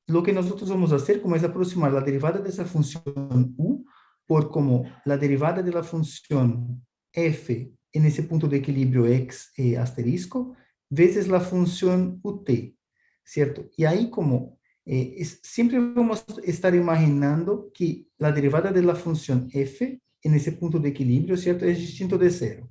lo que nosotros vamos a hacer como es aproximar la derivada de esa función u por como la derivada de la función f en ese punto de equilibrio x asterisco veces la función ut, ¿cierto? Y ahí como siempre vamos a estar imaginando que la derivada de la función f en ese punto de equilibrio, ¿cierto? Es distinto de cero.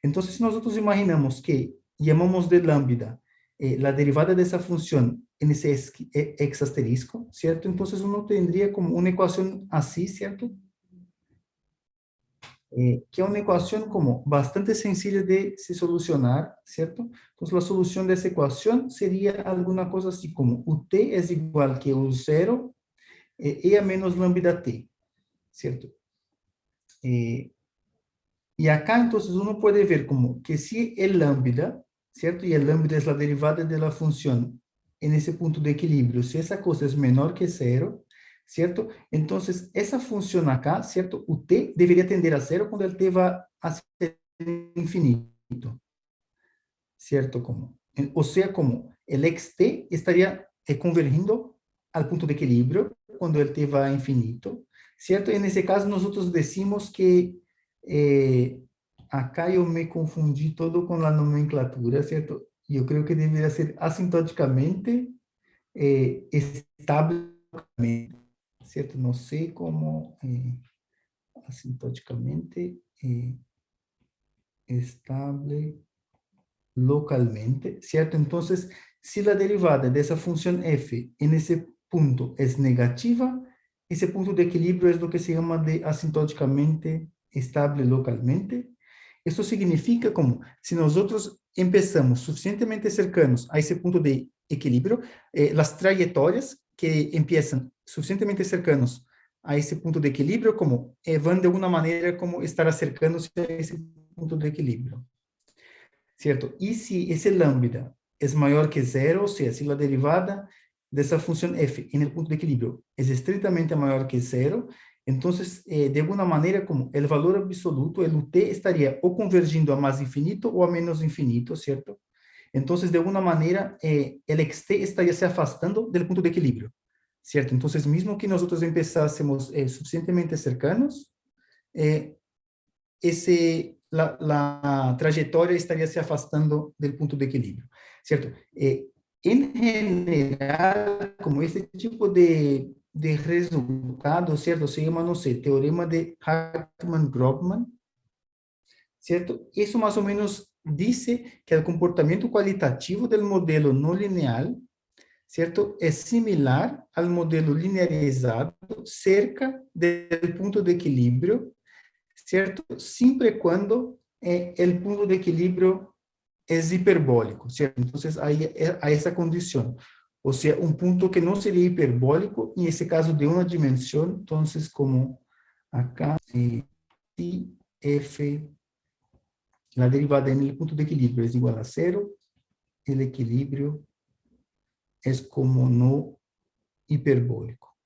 Entonces, si nosotros imaginamos que llamamos de lambda la derivada de esa función en ese x asterisco, ¿cierto? Entonces uno tendría como una ecuación así, ¿cierto? Que es una ecuación como bastante sencilla de se solucionar, ¿cierto? Entonces la solución de esa ecuación sería alguna cosa así como ut es igual que u0 e a menos lambda t, ¿cierto? Y acá entonces uno puede ver como que si el lambda, ¿cierto? Y el lambda es la derivada de la función en ese punto de equilibrio, si esa cosa es menor que cero, ¿cierto? Entonces esa función acá, ¿cierto? U t debería tender a cero cuando el t va a ser infinito, ¿cierto? O sea, como el xt estaría convergindo al punto de equilibrio cuando el t va a infinito, ¿cierto? En ese caso nosotros decimos que eh, acá yo me confundí todo con la nomenclatura, ¿cierto? Yo creo que debería ser asintóticamente estable, ¿cierto? No sé cómo asintóticamente estable localmente, ¿cierto? Entonces, si la derivada de esa función f en ese punto es negativa, ese punto de equilibrio es lo que se llama de asintóticamente estable localmente. Esto significa como si nosotros empezamos suficientemente cercanos a ese punto de equilibrio, las trayectorias que empiezan suficientemente cercanos a ese punto de equilibrio, como van de alguna manera como estar acercándose a ese punto de equilibrio. ¿Cierto? Y si ese lambda es mayor que cero, o sea, si la derivada de esa función f en el punto de equilibrio es estrictamente mayor que cero, entonces, de alguna manera, como el valor absoluto, el ut, estaría o convergindo a más infinito o a menos infinito, ¿cierto? Entonces, de alguna manera, el xt estaría se afastando del punto de equilibrio, ¿cierto? Entonces, mismo que nosotros empezásemos suficientemente cercanos, eh, la trayectoria estaría se afastando del punto de equilibrio, ¿cierto? En general, como este tipo de resultado, ¿cierto? Se llama, no sé, teorema de Hartmann-Grobman, ¿cierto? Eso más o menos dice que el comportamiento cualitativo del modelo no lineal, ¿cierto? Es similar al modelo linearizado cerca del punto de equilibrio, ¿cierto? Siempre y cuando el punto de equilibrio es hiperbólico, ¿cierto? Entonces, hay esa condición. O sea, un punto que no sería hiperbólico, en ese caso de una dimensión, entonces, como acá, si f, la derivada en el punto de equilibrio es igual a cero, el equilibrio es como no hiperbólico,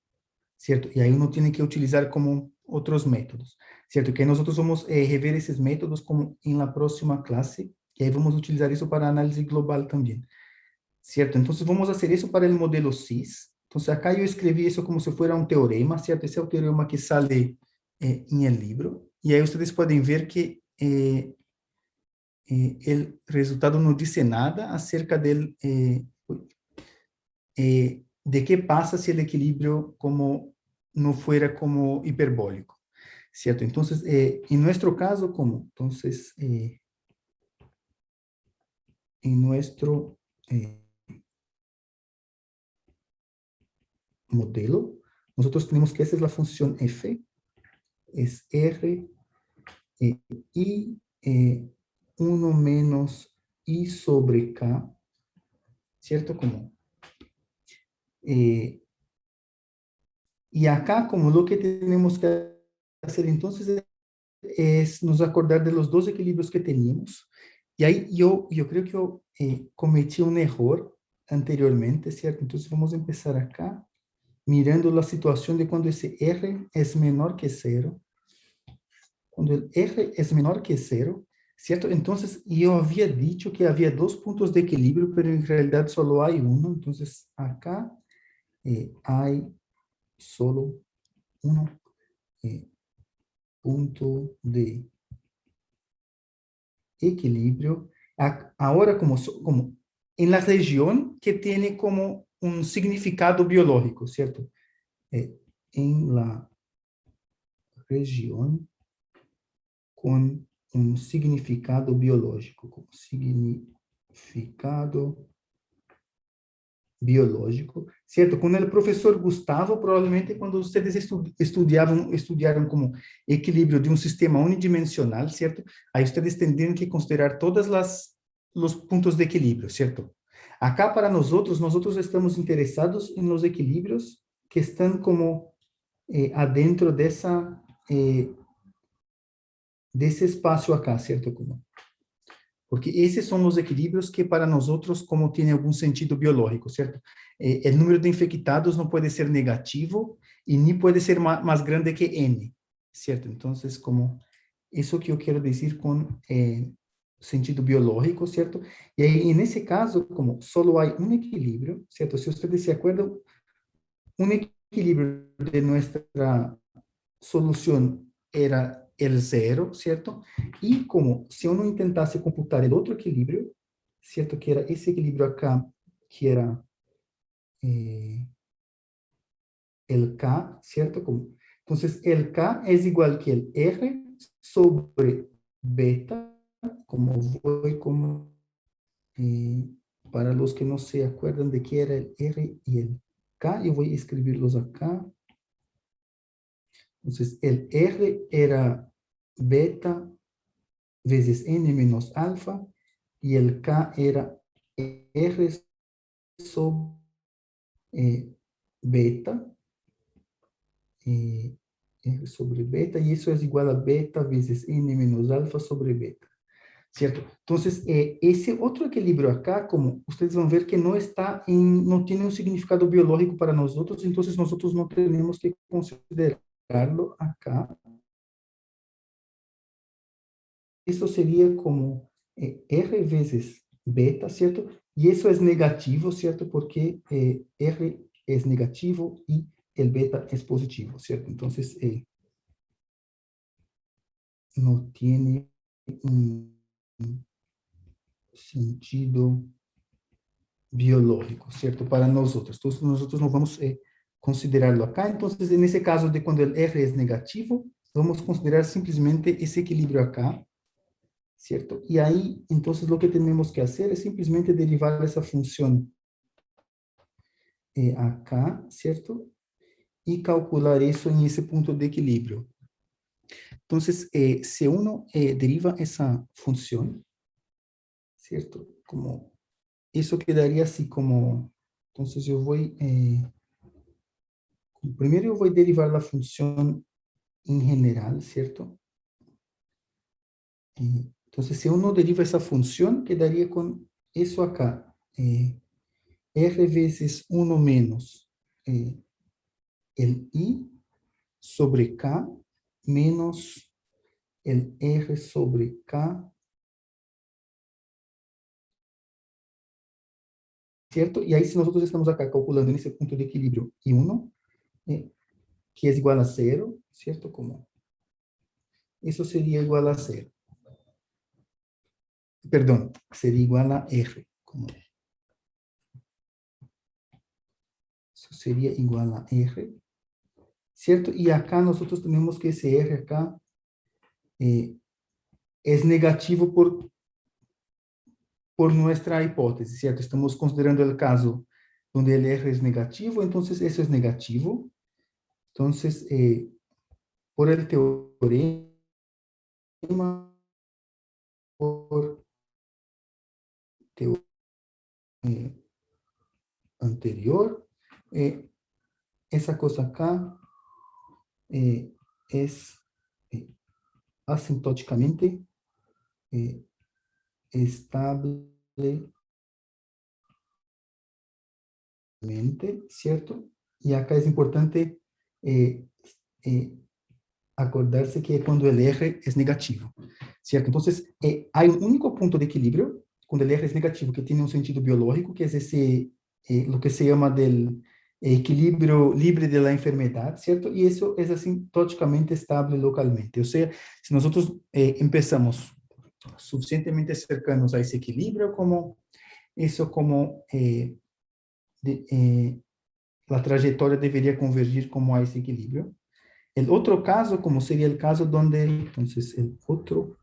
¿cierto? Y ahí uno tiene que utilizar como otros métodos, ¿cierto? Que nosotros vamos a rever esos métodos como en la próxima clase, y ahí vamos a utilizar eso para análisis global también, ¿cierto? Entonces vamos a hacer eso para el modelo CIS. Entonces acá yo escribí eso como si fuera un teorema, ¿cierto? Ese es el teorema que sale en el libro, y ahí ustedes pueden ver que el resultado no dice nada acerca de qué pasa si el equilibrio como no fuera como hiperbólico, ¿cierto? Entonces, en nuestro caso, como, entonces, en nuestro modelo, nosotros tenemos que esa es la función f, es r y 1 menos i sobre k, ¿cierto? Como, y acá, como lo que tenemos que hacer entonces es nos acordar de los dos equilibrios que teníamos. Y ahí yo creo que yo cometí un error anteriormente, ¿cierto? Entonces vamos a empezar acá, mirando la situación de cuando ese R es menor que cero. Cuando el R es menor que cero, ¿cierto? Entonces yo había dicho que había dos puntos de equilibrio, pero en realidad solo hay uno. Entonces acá hay solo uno punto de equilibrio. Ahora, como en la región que tiene como un significado biológico, ¿cierto? En la región con un significado biológico, com significado biológico, certo? Com o professor Gustavo, provavelmente quando vocês estudaram como equilíbrio de um sistema unidimensional, certo? Aí vocês teriam que considerar todas os pontos de equilíbrio, certo? Acá para nós outros estamos interessados em los equilíbrios que estão como adentro desse espaço acá, certo? Porque esses são os equilíbrios que para nós outros como tem algum sentido biológico, certo? O número de infectados não pode ser negativo e nem pode ser mais grande que n, certo? Então, como isso que eu quero dizer com sentido biológico, certo? E aí, nesse caso, como só há um equilíbrio, certo? Se vocês se acordam, um equilíbrio de nossa solução era el zero, ¿cierto? Y como si uno intentase computar el otro equilibrio, ¿cierto? Que era ese equilibrio acá, que era el K, ¿cierto? Entonces, el K es igual que el R sobre beta, como voy como, para los que no se acuerdan de qué era el R y el K, yo voy a escribirlos acá. Entonces, el R era beta veces n menos alfa, y el K era R sobre beta, R sobre beta, y eso es igual a beta veces n menos alfa sobre beta, ¿cierto? Entonces, ese otro equilibrio acá, como ustedes van a ver que no tiene un significado biológico para nosotros, entonces nosotros no tenemos que considerarlo acá. Eso sería como R veces beta, ¿cierto? Y eso es negativo, ¿cierto? Porque R es negativo y el beta es positivo, ¿cierto? Entonces, no tiene un sentido biológico, ¿cierto? Para nosotros. Entonces, nosotros no vamos a considerarlo acá. Entonces, en ese caso de cuando el R es negativo, vamos a considerar simplemente ese equilibrio acá, ¿cierto? Y ahí, entonces, lo que tenemos que hacer es simplemente derivar esa función acá, ¿cierto? Y calcular eso en ese punto de equilibrio. Entonces, si uno deriva esa función, ¿cierto? Como, eso quedaría así como, entonces yo voy, primero yo voy a derivar la función en general, ¿cierto? Entonces, si uno deriva esa función, quedaría con eso acá. R veces 1 menos el I sobre K menos el R sobre K, ¿cierto? Y ahí si nosotros estamos acá calculando en ese punto de equilibrio I1, que es igual a 0, ¿cierto? Como eso sería igual a 0. Perdón, sería igual a R. Como eso sería igual a R, ¿cierto? Y acá nosotros tenemos que ese R acá es negativo por nuestra hipótesis, ¿cierto? Estamos considerando el caso donde el R es negativo, entonces eso es negativo. Entonces, por el teorema, por teorema anterior, esa cosa acá es asintóticamente estable, ¿cierto? Y acá es importante acordarse que cuando el R es negativo, ¿cierto? Entonces, hay un único punto de equilibrio cuando el R es negativo que tiene un sentido biológico, que es ese, lo que se llama del equilibrio libre de la enfermedad, ¿cierto? Y eso es asintóticamente estable localmente. O sea, si nosotros empezamos suficientemente cercanos a ese equilibrio, como eso como de, la trayectoria debería convergir como a ese equilibrio. El otro caso, como sería el caso donde, entonces, el otro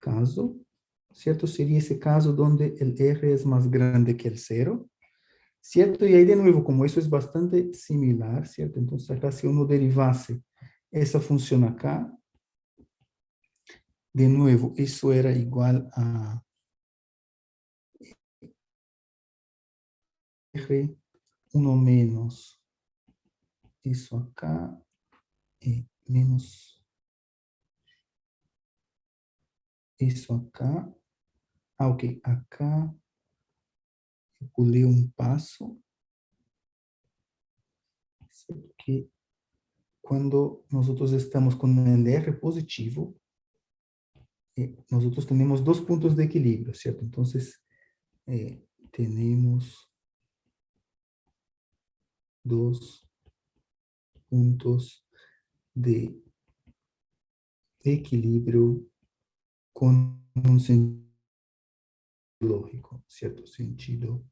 caso, ¿cierto? Sería ese caso donde el R es más grande que el cero, ¿cierto? Y ahí de nuevo, como eso es bastante similar, ¿cierto? Entonces acá si uno derivase esa función acá, de nuevo, eso era igual a R, 1 menos eso acá, menos eso acá. Ah, ok, acá pulé un paso, ¿cierto? Que cuando nosotros estamos con el R positivo, nosotros tenemos dos puntos de equilibrio, ¿cierto? Entonces, tenemos dos puntos de equilibrio con un sentido lógico, ¿cierto? Sentido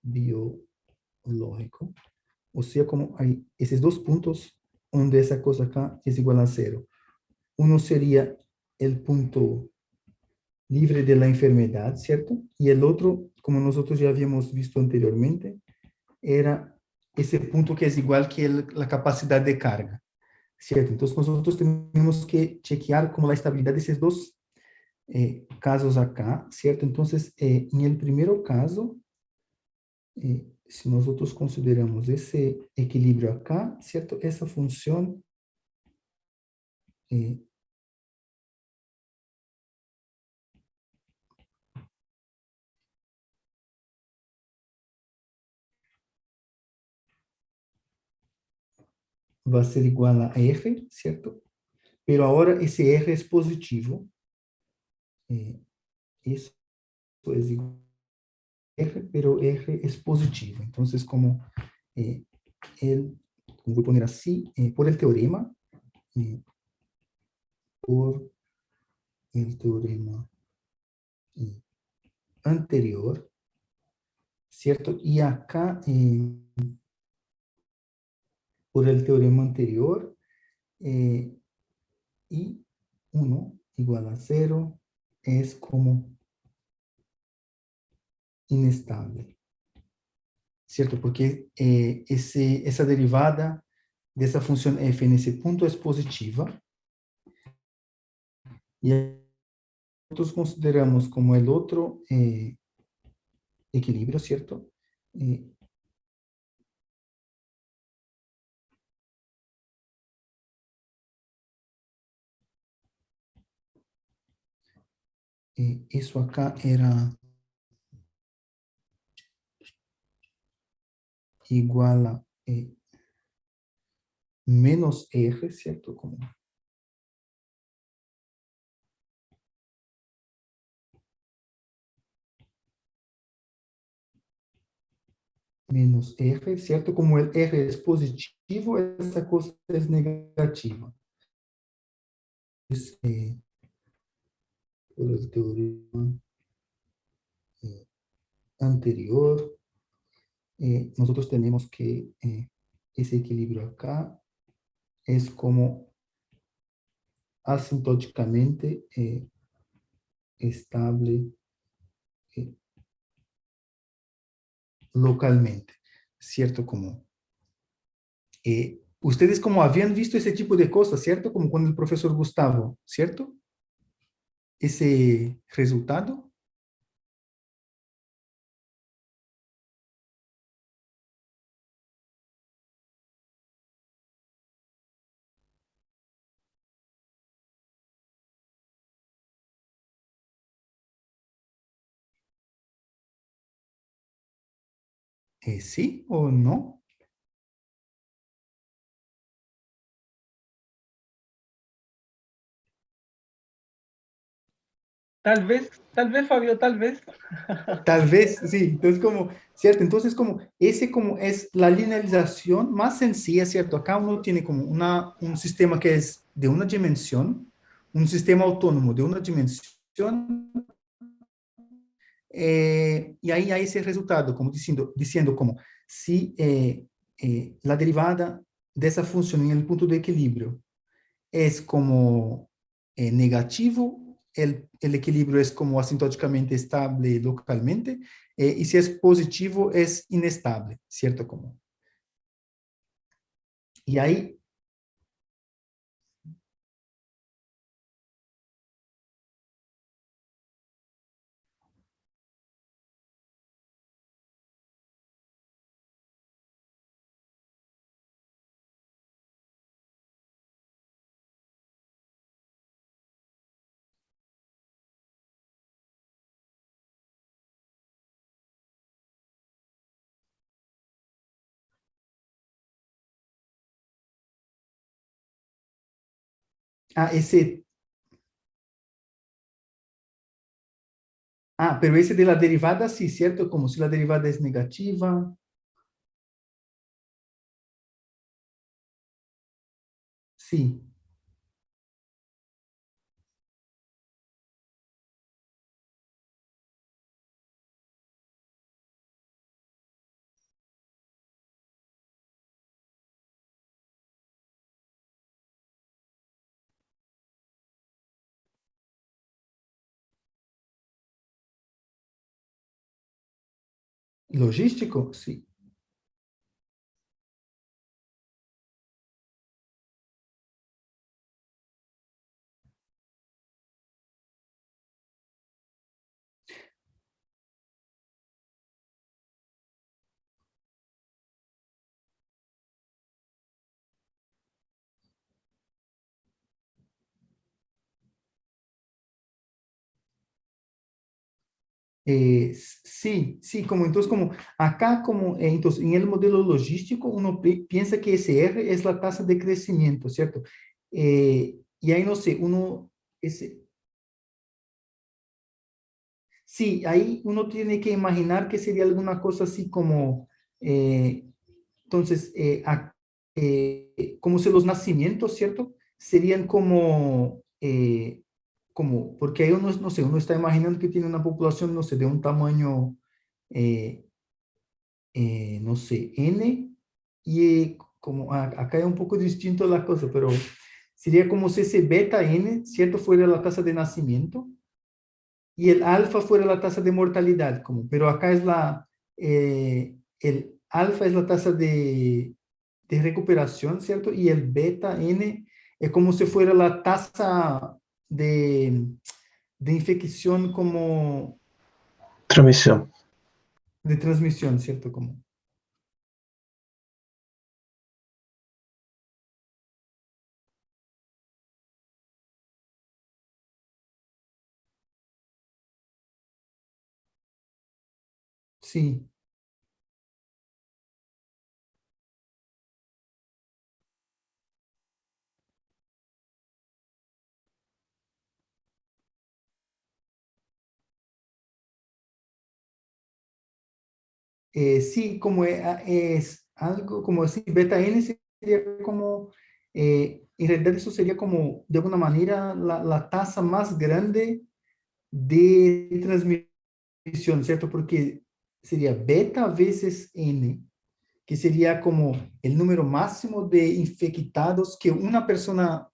biológico. O sea, como hay esos dos puntos donde esa cosa acá es igual a cero. Uno sería el punto libre de la enfermedad, ¿cierto? Y el otro, como nosotros ya habíamos visto anteriormente, era ese punto que es igual que la capacidad de carga, ¿cierto? Entonces nosotros tenemos que chequear como la estabilidad de esos dos casos acá, ¿cierto? Entonces, en el primer caso, si nosotros consideramos ese equilibrio acá, ¿cierto? Esa función eh, va a ser igual a R, ¿cierto? Pero ahora ese R es positivo. Eso es igual a R, pero R es positivo. Entonces, como eh, el, voy a poner así, por el teorema, eh, por el teorema eh, anterior, ¿cierto? Y acá, por el teorema anterior, y 1 igual a cero es como inestable, ¿cierto? Porque esa derivada de esa función f en ese punto es positiva, y nosotros consideramos como el otro equilibrio, ¿cierto? Eh, eso acá era igual a menos R, ¿cierto? Como menos R, ¿cierto? Como el R es positivo, esa cosa es negativa. Es, por el teorema eh, anterior, nosotros tenemos que ese equilibrio acá es como asintóticamente estable eh, localmente, ¿cierto? Como ustedes como habían visto ese tipo de cosas, ¿cierto? Como con el profesor Gustavo, ¿cierto? Ese resultado. ¿Sí o no? Tal vez, Fabio, tal vez. Tal vez, sí, entonces como, ¿cierto? Entonces como ese como es la linealización más sencilla, ¿cierto? Acá uno tiene como un sistema que es de una dimensión, un sistema autónomo de una dimensión, y ahí hay ese resultado, como diciendo como si la derivada de esa función en el punto de equilibrio es como negativo, el equilibrio es como asintóticamente estable localmente, y si es positivo es inestable, ¿cierto? Como, y ahí, ese, pero ese de la derivada sí, ¿cierto? Como si la derivada es negativa, sí, logístico, sí. Sí, sí, como entonces, como acá, como entonces, en el modelo logístico, uno piensa que ese R es la tasa de crecimiento, ¿cierto? Y ahí no sé, sí, ahí uno tiene que imaginar que sería alguna cosa así como, eh, entonces, como si los nacimientos, ¿cierto? Serían como, porque ahí uno, no sé, uno está imaginando que tiene una población, no sé, de un tamaño, eh, no sé, N, y como acá es un poco distinto la cosa, pero sería como si ese beta N, ¿cierto? Fuera la tasa de nacimiento y el alfa fuera la tasa de mortalidad, como, pero acá es el alfa es la tasa de recuperación, ¿cierto? Y el beta N es como si fuera la tasa de, de infección como Transmisión. de transmisión, ¿cierto? Como, sí. Sí, como es algo como si beta n sería como, en realidad eso sería como, de alguna manera, la tasa más grande de transmisión, ¿cierto? Porque sería beta veces n, que sería como el número máximo de infectados que una persona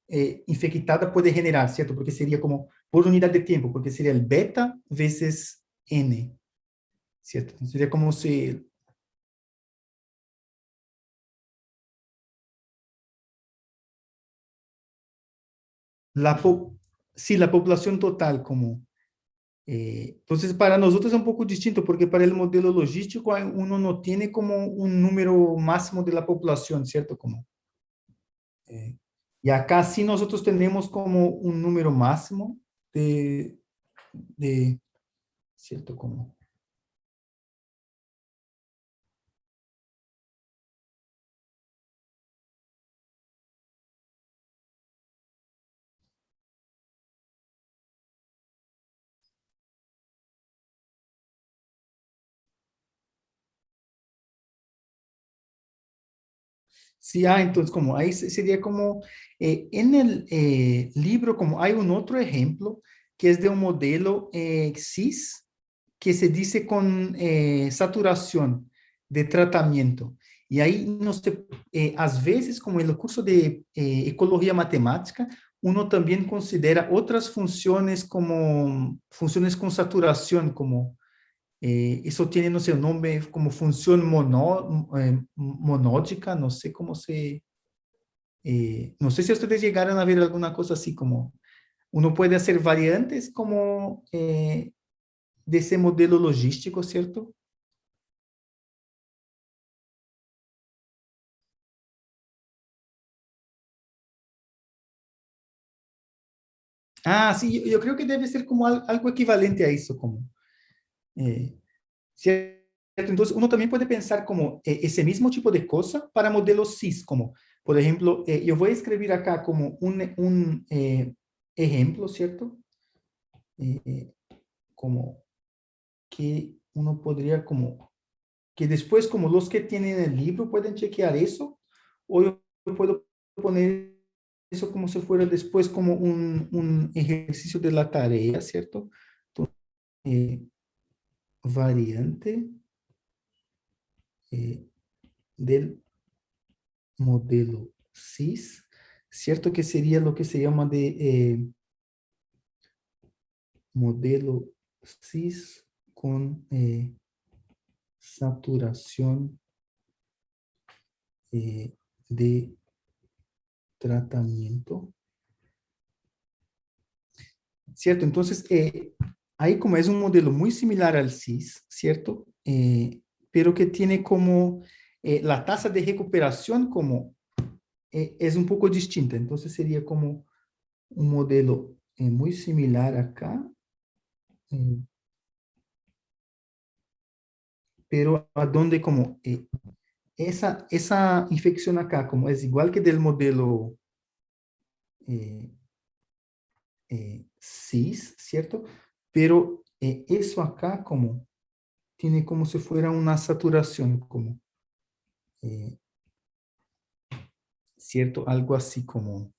infectada puede generar, ¿cierto? Porque sería como por unidad de tiempo, porque sería el beta veces n, ¿cierto? Sería como si La, po- sí, la población total, como. Entonces, para nosotros es un poco distinto, porque para el modelo logístico uno no tiene como un número máximo de la población, ¿cierto? Como, eh, y acá sí nosotros tenemos como un número máximo de, de ¿cierto? Como, Sí, entonces como ahí sería como en el libro, como hay un otro ejemplo que es de un modelo CIS que se dice con saturación de tratamiento. Y ahí, no sé, às vezes, como en el curso de ecología matemática, uno también considera otras funciones como funciones con saturación, como eso tiene, no sé, un nombre como función monódica, no sé cómo se... no sé si ustedes llegaron a ver alguna cosa así como uno puede hacer variantes como de ese modelo logístico, ¿cierto? Sí, yo creo que debe ser como algo equivalente a eso, como, eh, ¿cierto? Entonces, uno también puede pensar como ese mismo tipo de cosa para modelos CIS, como, por ejemplo, yo voy a escribir acá como un ejemplo, ¿cierto? Eh, como que uno podría como, que después como los que tienen el libro pueden chequear eso, o yo puedo poner eso como si fuera después como un ejercicio de la tarea, ¿cierto? Entonces, variante eh, del modelo CIS, ¿cierto? Que sería lo que se llama de modelo CIS con saturación de tratamiento, ¿cierto? Entonces, ahí como es un modelo muy similar al CIS, ¿cierto? Pero que tiene como la tasa de recuperación como es un poco distinta. Entonces, sería como un modelo muy similar acá, eh, pero a donde como esa infección acá, como es igual que del modelo eh, CIS, ¿cierto? Pero eso acá como tiene como si fuera una saturación, como, eh, ¿cierto? Algo así como,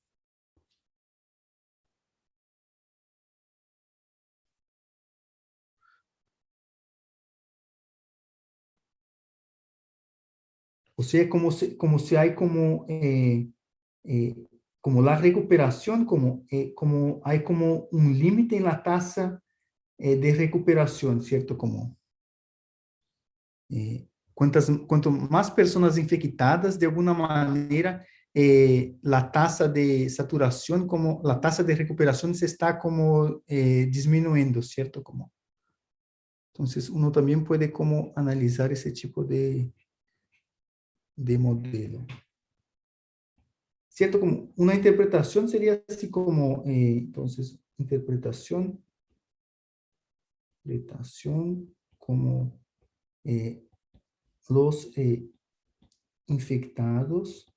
o sea, como si hay eh, como la recuperación, como hay como un límite en la tasa de recuperación, ¿cierto? Como cuanto más personas infectadas, de alguna manera, la tasa de saturación, como la tasa de recuperación se está como disminuyendo, ¿cierto? Como, entonces, uno también puede como analizar ese tipo de modelo. ¿Cierto? Como una interpretación sería así como, entonces, interpretación como eh, los infectados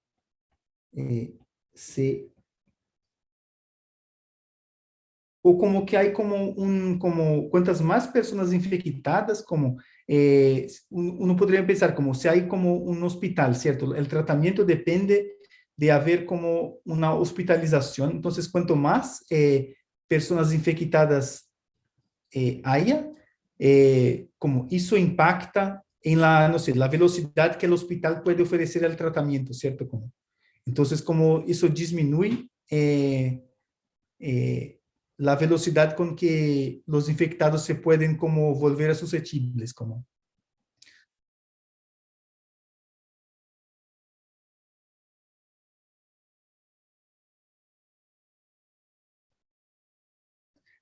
eh, se, o como que hay como cuantas más personas infectadas, como uno podría pensar como si hay como un hospital, ¿cierto? El tratamiento depende de haber como una hospitalización, entonces cuanto más personas infectadas haya, como eso impacta en la, no sé, la velocidad que el hospital puede ofrecer el tratamiento, ¿cierto? Como, entonces, como eso disminuye la velocidad con que los infectados se pueden como volver a susceptibles, como.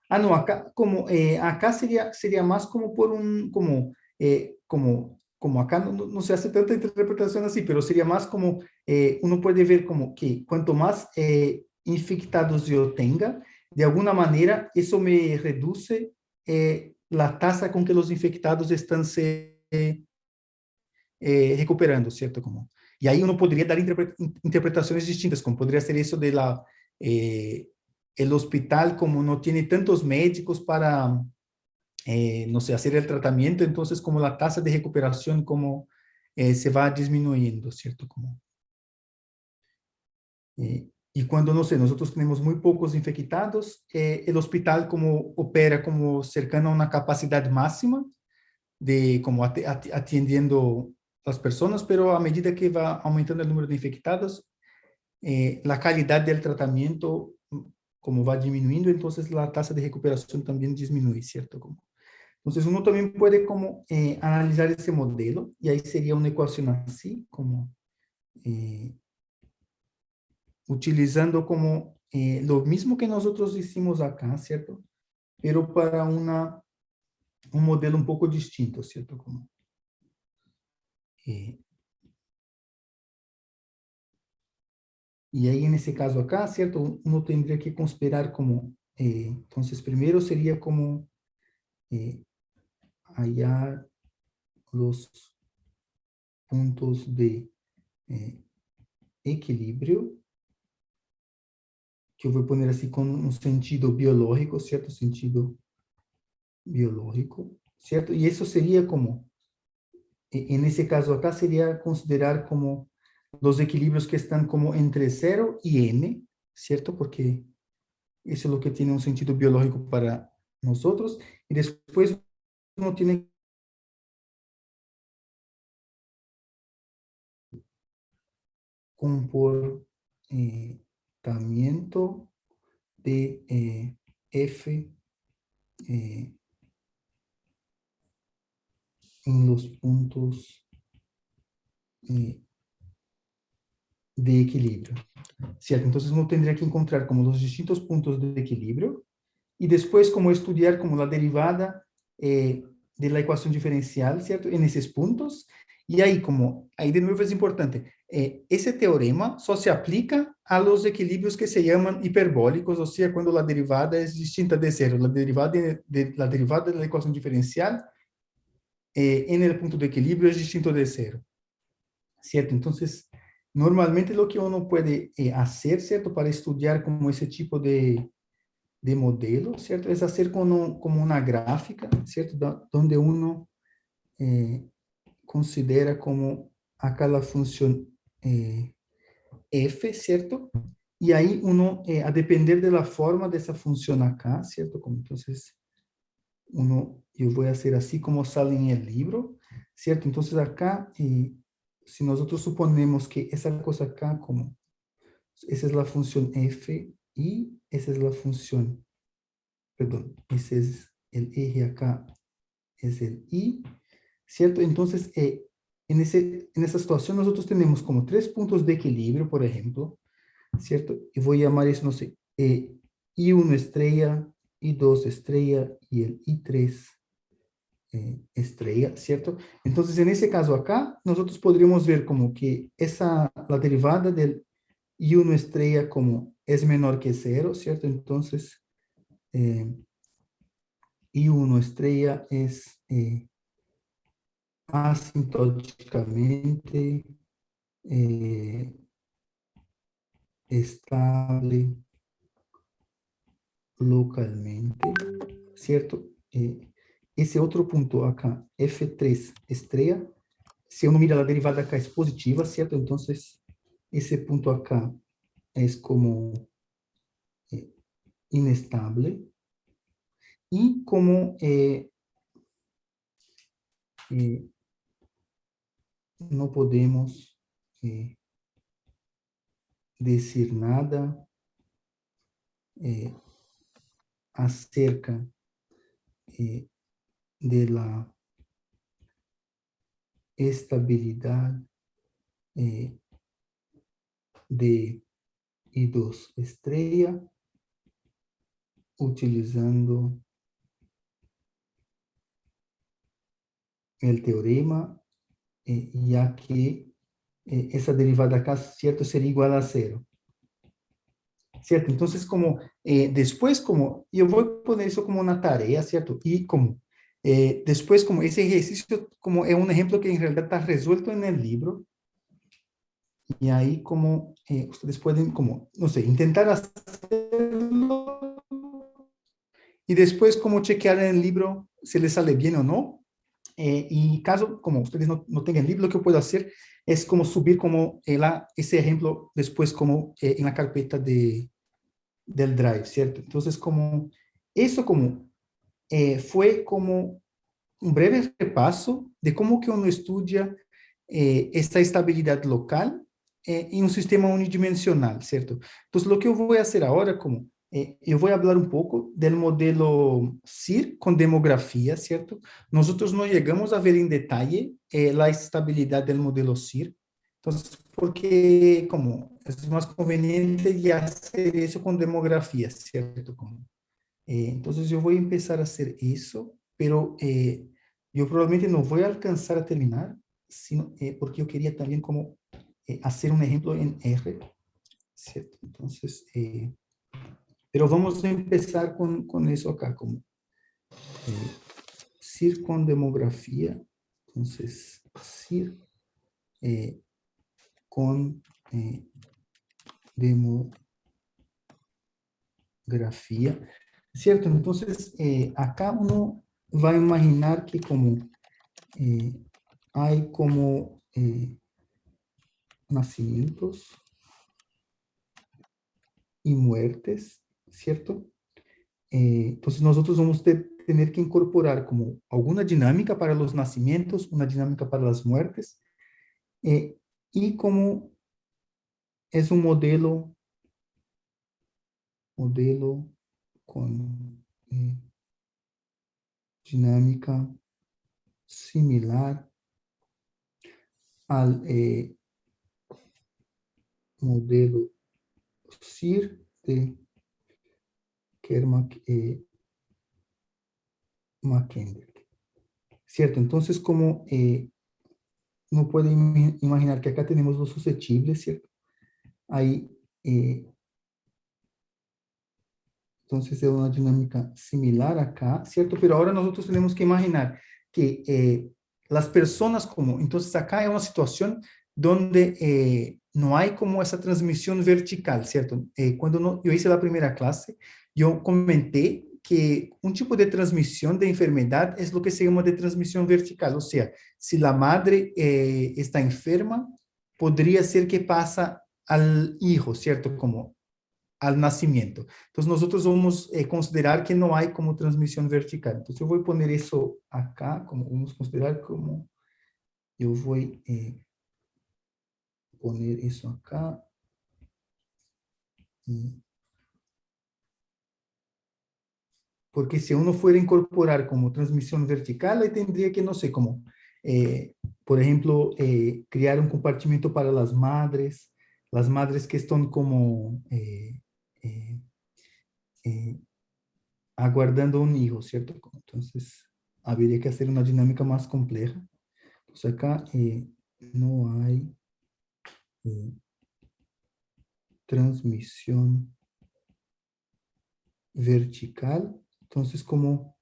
No, acá, como, acá sería más como por como acá no se hace tanta interpretación así, pero sería más como, uno puede ver como que cuanto más infectados yo tenga, de alguna manera eso me reduce la tasa con que los infectados están se recuperando, ¿cierto? Como, y ahí uno podría dar interpretaciones distintas, como podría ser eso de el hospital, como no tiene tantos médicos para, no sé, hacer el tratamiento, entonces como la tasa de recuperación como se va disminuyendo, ¿cierto? Como, Y cuando, no sé, nosotros tenemos muy pocos infectados, el hospital como opera como cercano a una capacidad máxima de como atendiendo las personas, pero a medida que va aumentando el número de infectados, la calidad del tratamiento como va disminuyendo, entonces la tasa de recuperación también disminuye, ¿cierto? Entonces uno también puede como analizar ese modelo y ahí sería una ecuación así, como eh, utilizando como lo mismo que nosotros hicimos acá, ¿cierto? Pero para un modelo un poco distinto, ¿cierto? Como, eh, y ahí en ese caso acá, ¿cierto? Uno tendría que considerar como, entonces primero sería como eh, hallar los puntos de eh, equilibrio, que eu vou poner assim com um sentido biológico, certo? Sentido biológico, certo? E isso seria como, nesse caso acá, seria considerar como os equilíbrios que estão como entre 0 e n, certo? Porque isso é o que tem um sentido biológico para nós outros. E depois uno tem comportamiento de F en los puntos de equilibrio, ¿cierto? Entonces uno tendría que encontrar como los distintos puntos de equilibrio y después como estudiar como la derivada de la ecuación diferencial, ¿cierto? En esos puntos. Y ahí como, ahí de nuevo es importante, ese teorema solo se aplica a los equilibrios que se llaman hiperbólicos, o sea, cuando la derivada es distinta de cero. La derivada de la ecuación diferencial en el punto de equilibrio es distinto de cero, ¿cierto? Entonces, normalmente lo que uno puede hacer, ¿cierto? Para estudiar como ese tipo de modelo, ¿cierto? Es hacer como una gráfica, ¿cierto? Donde uno considera como acá la función f, ¿cierto? Y ahí uno, a depender de la forma de esa función acá, ¿cierto? Como entonces, yo voy a hacer así como sale en el libro, ¿cierto? Entonces acá, si nosotros suponemos que esa cosa acá como, esa es la función f y esa es la función, perdón, ese es el eje acá, es el y, ¿cierto? Entonces, en esa situación nosotros tenemos como 3 puntos de equilibrio, por ejemplo, ¿cierto? Y voy a llamar eso, no sé, I1 estrella, I2 estrella y el I3 estrella, ¿cierto? Entonces, en ese caso acá, nosotros podríamos ver como que la derivada del I1 estrella como es menor que cero, ¿cierto? Entonces, I1 estrella es asintóticamente estable localmente, ¿cierto? Ese otro punto acá, F3 estrella, si uno mira la derivada acá es positiva, ¿cierto? Entonces, ese punto acá es como inestable y como no podemos decir nada acerca de la estabilidad de I2 estrella utilizando el teorema, ya que essa derivada acá, ¿cierto? Sería igual a cero, ¿cierto? Entonces, como después, como yo voy a poner eso como una tarea, ¿cierto? Y como después, como ese ejercicio, como es un ejemplo que en realidad está resuelto en el libro, y ahí como ustedes pueden, como, no sé, intentar hacerlo y después como chequear en el libro si les sale bien o no. y caso, como ustedes no tengan libro, lo que yo puedo hacer es como subir como ese ejemplo después como en la carpeta del Drive, ¿cierto? Entonces, como eso como fue como un breve repaso de cómo que uno estudia esta estabilidad local en un sistema unidimensional, ¿cierto? Entonces, lo que yo voy a hacer ahora, como yo voy a hablar un poco del modelo SIR con demografía, ¿cierto? Nosotros no llegamos a ver en detalle la estabilidad del modelo SIR, entonces, porque como es más conveniente ya hacer eso con demografía, ¿cierto? Como, entonces, yo voy a empezar a hacer eso, pero yo probablemente no voy a alcanzar a terminar, sino, porque yo quería también como hacer un ejemplo en R, ¿cierto? Entonces, pero vamos a empezar con eso acá, como SIR con demografía. Entonces, SIR con demografía, ¿cierto? Entonces, acá uno va a imaginar que como hay como nacimientos y muertes, ¿cierto? Entonces nosotros vamos a tener que incorporar como alguna dinámica para los nacimientos, una dinámica para las muertes, eh, y como es un modelo con dinámica similar al modelo SIR de Kermack McKendrick, ¿cierto? Entonces, como uno puede imaginar que acá tenemos los susceptibles, ¿cierto? Hay, entonces, es una dinámica similar acá, ¿cierto? Pero ahora nosotros tenemos que imaginar que las personas como, entonces acá hay una situación donde no hay como esa transmisión vertical, ¿cierto? Cuando yo hice la primera clase, yo comenté que un tipo de transmisión de enfermedad es lo que se llama de transmisión vertical, o sea, si la madre está enferma, podría ser que pasa al hijo, ¿cierto? Como al nacimiento. Entonces, nosotros vamos a considerar que no hay como transmisión vertical. Entonces, yo voy a poner eso acá, como vamos a considerar como, yo voy a poner eso acá. Porque si uno fuera a incorporar como transmisión vertical, ahí tendría que, no sé, como, por ejemplo, crear un compartimento para las madres que están como eh, eh, aguardando un hijo, ¿cierto? Entonces, habría que hacer una dinámica más compleja. Entonces, acá no hay transmisión vertical. Entonces, como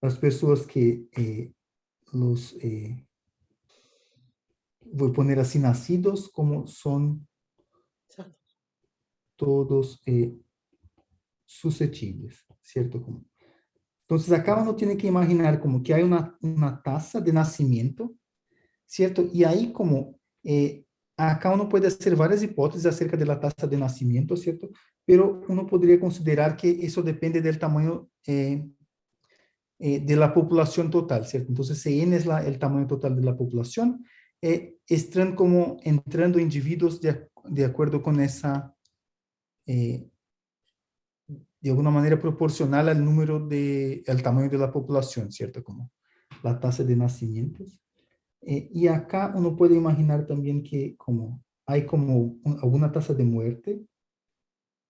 las personas que los, voy a poner así, nacidos, como son todos susceptibles, ¿cierto? Como, entonces, acá uno tiene que imaginar como que hay una tasa de nacimiento, ¿cierto? Y ahí como, acá uno puede hacer varias hipótesis acerca de la tasa de nacimiento, ¿cierto? Pero uno podría considerar que eso depende del tamaño de la población total, ¿cierto? Entonces, si N es el tamaño total de la población, están como entrando individuos de acuerdo con esa, de alguna manera proporcional al número al tamaño de la población, ¿cierto? Como la tasa de nacimientos. Y acá uno puede imaginar también que como hay como alguna tasa de muerte,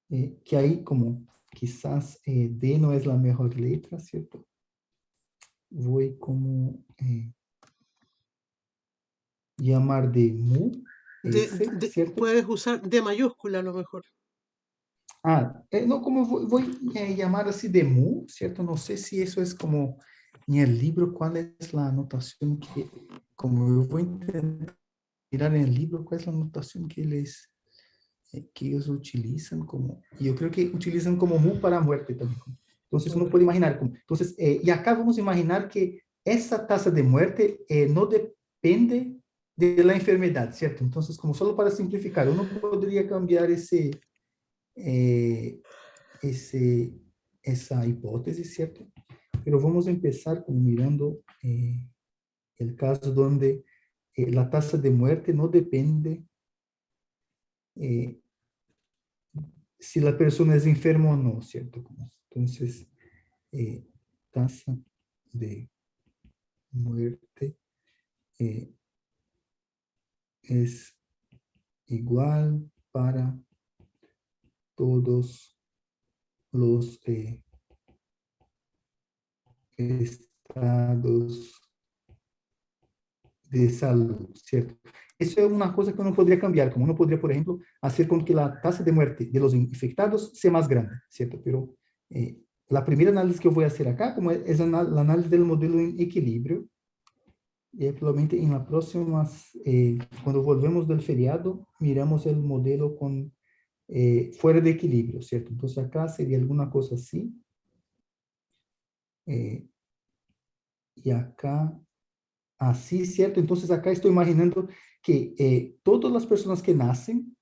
que ahí como quizás D no es la mejor letra, ¿cierto? Voy como llamar de mu, ¿cierto? Puedes usar D mayúscula a lo mejor. No, como voy a llamar así de mu, ¿cierto? No sé si eso es como en el libro, cuál es la anotación que, como yo voy a intentar mirar en el libro, cuál es la anotación que ellos utilizan como, y yo creo que utilizan como mu para muerte también. Entonces uno puede imaginar, como, entonces, y acá vamos a imaginar que esa tasa de muerte no depende de la enfermedad, ¿cierto? Entonces, como solo para simplificar, uno podría cambiar eh, esa hipótesis, ¿cierto? Pero vamos a empezar como mirando el caso donde la tasa de muerte no depende eh, si la persona es enferma o no, ¿cierto? Entonces, tasa de muerte es igual para todos los estados de salud, ¿cierto? Eso es una cosa que uno podría cambiar, como uno podría, por ejemplo, hacer con que la tasa de muerte de los infectados sea más grande, ¿cierto? Pero la primera análisis que yo voy a hacer acá, como es el análisis del modelo en equilibrio, y probablemente en la próxima, cuando volvemos del feriado, miramos el modelo con fuera de equilibrio, ¿cierto? Entonces acá sería alguna cosa así, y acá así, ¿cierto? Entonces acá estoy imaginando que todas las personas que nacen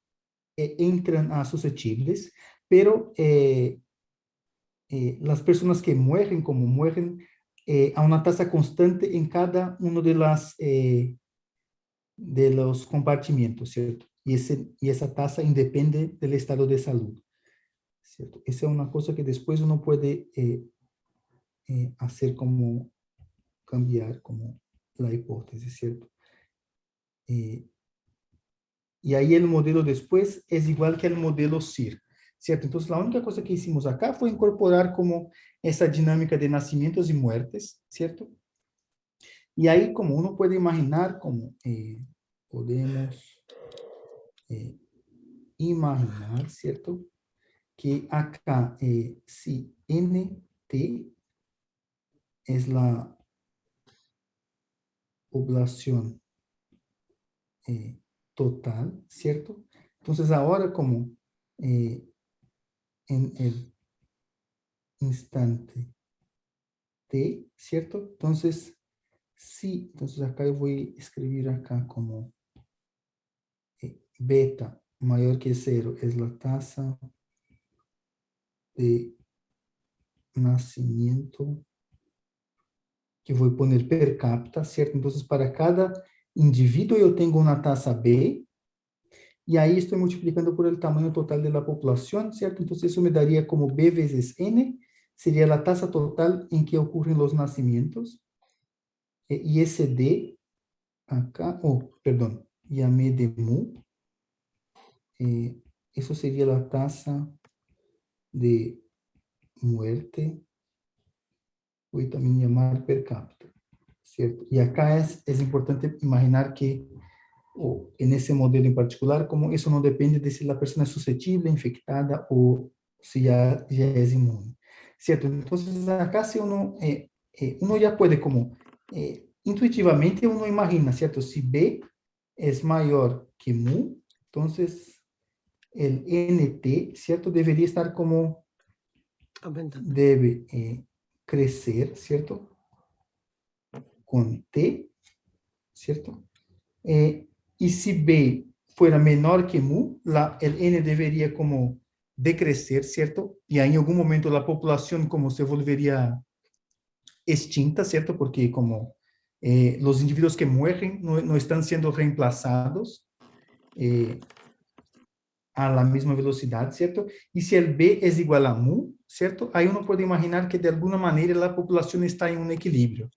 entran a susceptibles, pero las personas que mueren, como mueren a una tasa constante en cada uno de los compartimentos, ¿cierto? Y esa tasa independe del estado de salud, ¿cierto? Esa es una cosa que después uno puede hacer como cambiar como la hipótesis, ¿cierto? Y ahí el modelo después es igual que el modelo CIR, ¿cierto? Entonces, la única cosa que hicimos acá fue incorporar como esa dinámica de nacimientos y muertes, ¿cierto? Y ahí como uno puede imaginar, como podemos imaginar, ¿cierto? Que acá, si NT es la población total, ¿cierto? Entonces ahora como en el instante T, ¿cierto? Entonces, sí, entonces acá yo voy a escribir acá como beta mayor que cero es la tasa de nacimiento que voy a poner per cápita, ¿cierto? Entonces, para cada individuo yo tengo una tasa B, y ahí estoy multiplicando por el tamaño total de la población, ¿cierto? Entonces, eso me daría como B veces N, sería la tasa total en que ocurren los nacimientos, y ese D acá, perdón, llamé de mu, eso sería la tasa de muerte, voy también llamar per cápita, ¿cierto? Y acá es importante imaginar que, en ese modelo en particular, como eso no depende de si la persona es susceptible, infectada o si ya es inmune, ¿cierto? Entonces, acá si uno ya puede como, intuitivamente uno imagina, ¿cierto? Si B es mayor que mu, entonces el NT, ¿cierto? Debería estar como, Aumentando. debe crecer, ¿cierto? Con T, ¿cierto? Y si B fuera menor que mu, el N debería como decrecer, ¿cierto? Y ahí en algún momento la población como se volvería extinta, ¿cierto? Porque como los individuos que mueren no están siendo reemplazados, a la misma velocidad, ¿cierto? Y si el B es igual a mu, ¿cierto? Ahí uno puede imaginar que de alguna manera la población está en un equilibrio,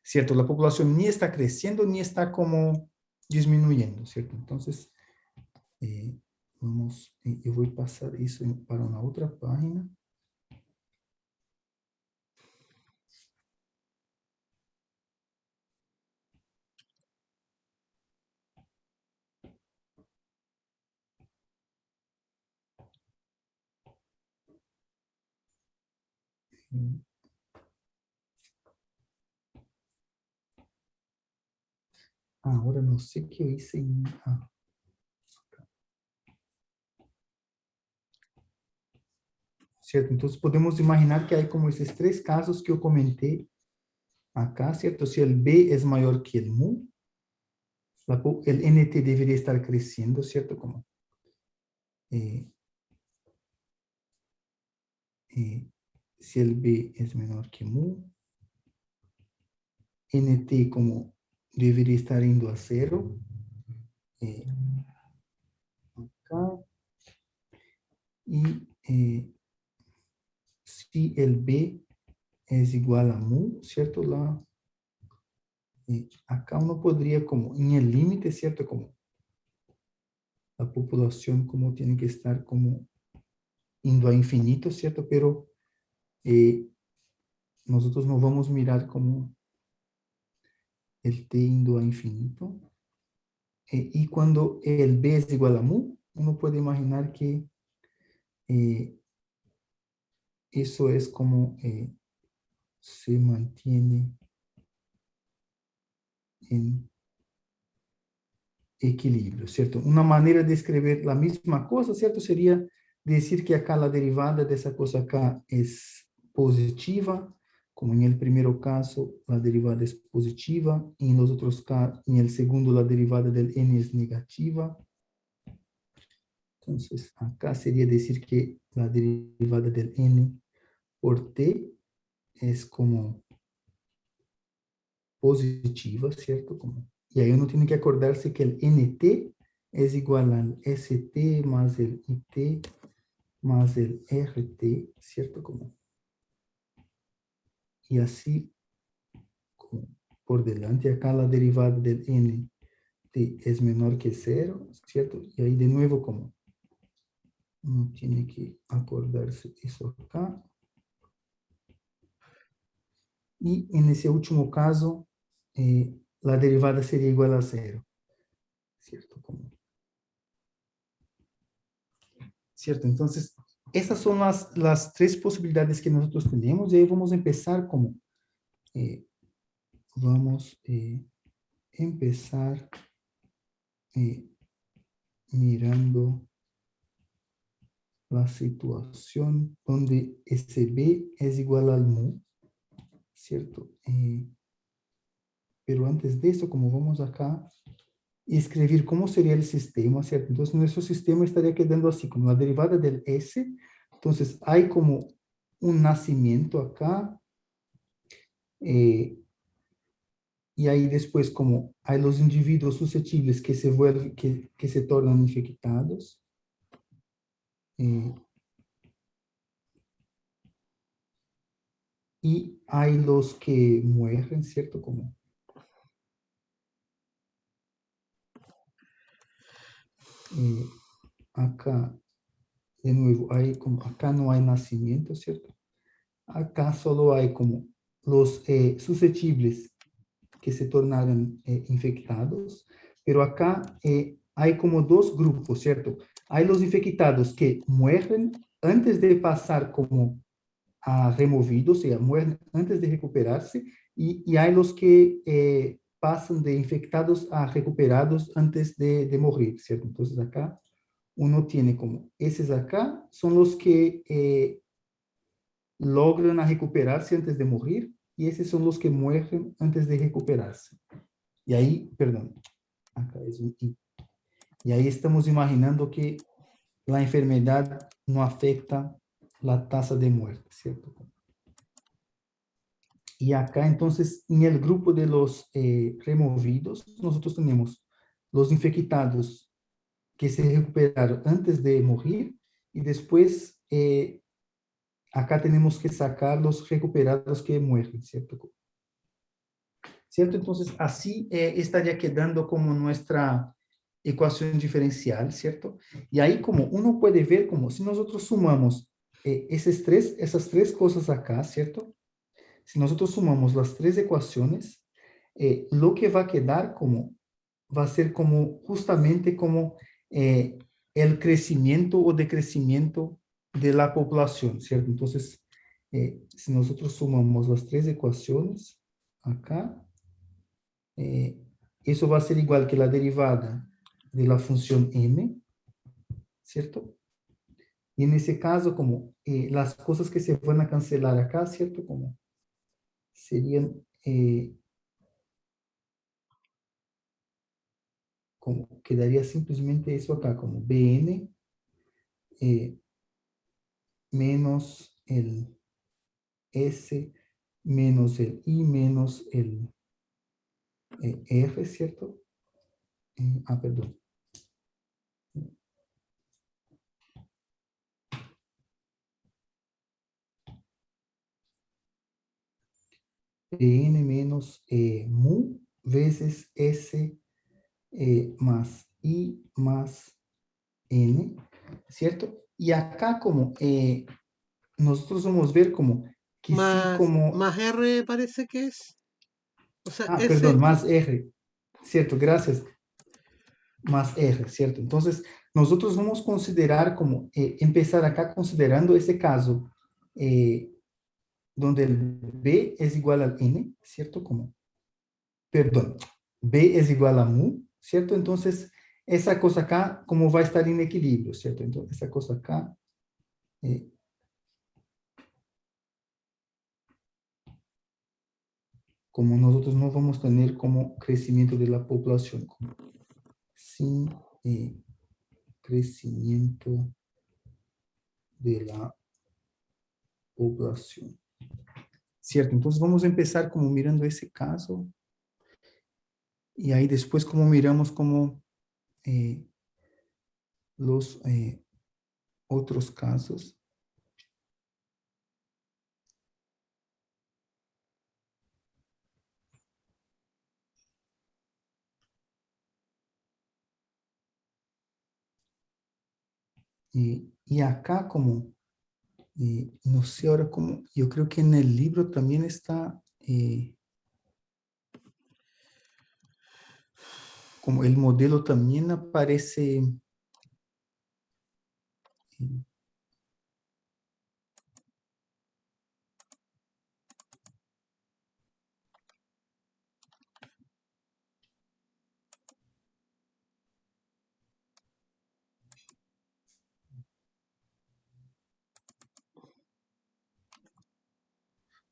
¿cierto? La población ni está creciendo ni está como disminuyendo, ¿cierto? Entonces, yo voy a pasar eso para una otra página. Ahora no sé qué hice en... ¿cierto? Entonces podemos imaginar que hay como esos tres casos que yo comenté acá, ¿cierto? Si el B es mayor que el mu, el NT debería estar creciendo, ¿cierto? Como eh, si el B es menor que mu, NT como debería estar indo a cero, eh, acá, y si el B es igual a mu, ¿cierto? Acá uno podría como, en el límite, ¿cierto? Como la población como tiene que estar como indo a infinito, ¿cierto? Pero nosotros no vamos a mirar como el t indo a infinito. Y cuando el b es igual a mu, uno puede imaginar que eso es como se mantiene en equilibrio, ¿cierto? Una manera de escribir la misma cosa, ¿cierto? Sería decir que acá la derivada de esa cosa acá es positiva, como en el primer caso la derivada es positiva, y en los otros casos, en el segundo la derivada del n es negativa. Entonces, acá sería decir que la derivada del n por t es como positiva, ¿cierto? Como, y ahí uno tiene que acordarse que el nt es igual al st más el it más el rt, ¿cierto? Como, y así como por delante, acá la derivada del nt es menor que cero, ¿cierto? Y ahí de nuevo como uno tiene que acordarse eso acá. Y en ese último caso, la derivada sería igual a cero, ¿cierto? Como, ¿cierto? Entonces, esas son las tres posibilidades que nosotros tenemos y ahí vamos a empezar como, vamos a empezar mirando la situación donde ese B es igual al mu, ¿cierto? Pero antes de eso, como vamos acá, escribir cómo sería el sistema, ¿cierto? Entonces, nuestro sistema estaría quedando así, como la derivada del S. Entonces, hay como un nacimiento acá, y ahí después como hay los individuos susceptibles que se vuelven, que se tornan infectados. Y hay los que mueren, ¿cierto? Como acá, de nuevo, hay como, acá no hay nacimiento, ¿cierto? Acá solo hay como los susceptibles que se tornaron infectados, pero acá hay como dos grupos, ¿cierto? Hay los infectados que mueren antes de pasar como a removidos, o sea, mueren antes de recuperarse, y hay los que pasan de infectados a recuperados antes de morir, ¿cierto? Entonces acá uno tiene como, esos acá son los que logran a recuperarse antes de morir, y esos son los que mueren antes de recuperarse. Y ahí, perdón, acá es un I. Y ahí estamos imaginando que la enfermedad no afecta la tasa de muerte, ¿cierto? Y acá entonces, en el grupo de los removidos, nosotros tenemos los infectados que se recuperaron antes de morir, y después acá tenemos que sacar los recuperados que mueren, ¿cierto? ¿Cierto? Entonces, así estaría quedando como nuestra ecuación diferencial, ¿cierto? Y ahí como uno puede ver como si nosotros sumamos esas tres cosas acá, ¿cierto? Si nosotros sumamos las tres ecuaciones, lo que va a quedar como, va a ser como justamente como el crecimiento o decrecimiento de la población, ¿cierto? Entonces, si nosotros sumamos las tres ecuaciones acá, eso va a ser igual que la derivada de la función m, ¿cierto? Y en ese caso, como las cosas que se van a cancelar acá, ¿cierto? Como serían como quedaría simplemente eso acá, como Bn menos el S menos el I menos el R, ¿cierto? Perdón. N menos mu veces S más I más N, ¿cierto? Y acá como nosotros vamos a ver como que sí como... Más R parece que es. O sea, S. Perdón, más R, ¿cierto? Gracias. Más R, ¿cierto? Entonces, nosotros vamos a considerar como, empezar acá considerando ese caso donde el B es igual al N, ¿cierto? Como, perdón, B es igual a mu, ¿cierto? Entonces, esa cosa acá, como va a estar en equilibrio, ¿cierto? Entonces, esa cosa acá, como nosotros no vamos a tener como crecimiento de la población, como sin crecimiento de la población. ¿Cierto? Entonces vamos a empezar como mirando ese caso y ahí después como miramos como los otros casos. Y acá como, no sé ahora como, yo creo que en el libro también está como el modelo también aparece.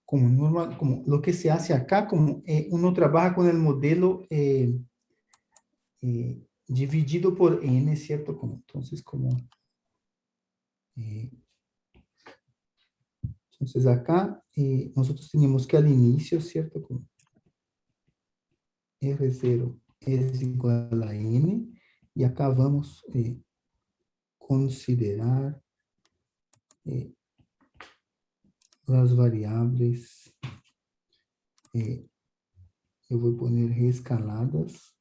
Como normal, como lo que se hace acá, como uno trabaja con el modelo dividido por n, ¿cierto? Como, entonces, como, entonces acá nosotros tenemos que al inicio, ¿cierto? Como R0 es igual a n, y acá vamos a considerar las variables, yo voy a poner reescaladas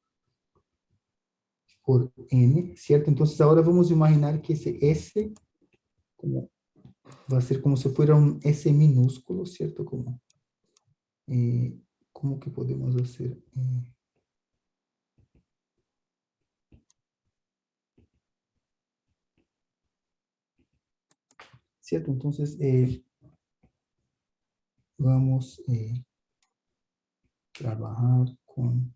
por n, ¿cierto? Entonces ahora vamos a imaginar que ese S como, va a ser como si fuera un S minúsculo, ¿cierto? Como, ¿cómo que podemos hacer? ¿Cierto? Entonces vamos a trabajar con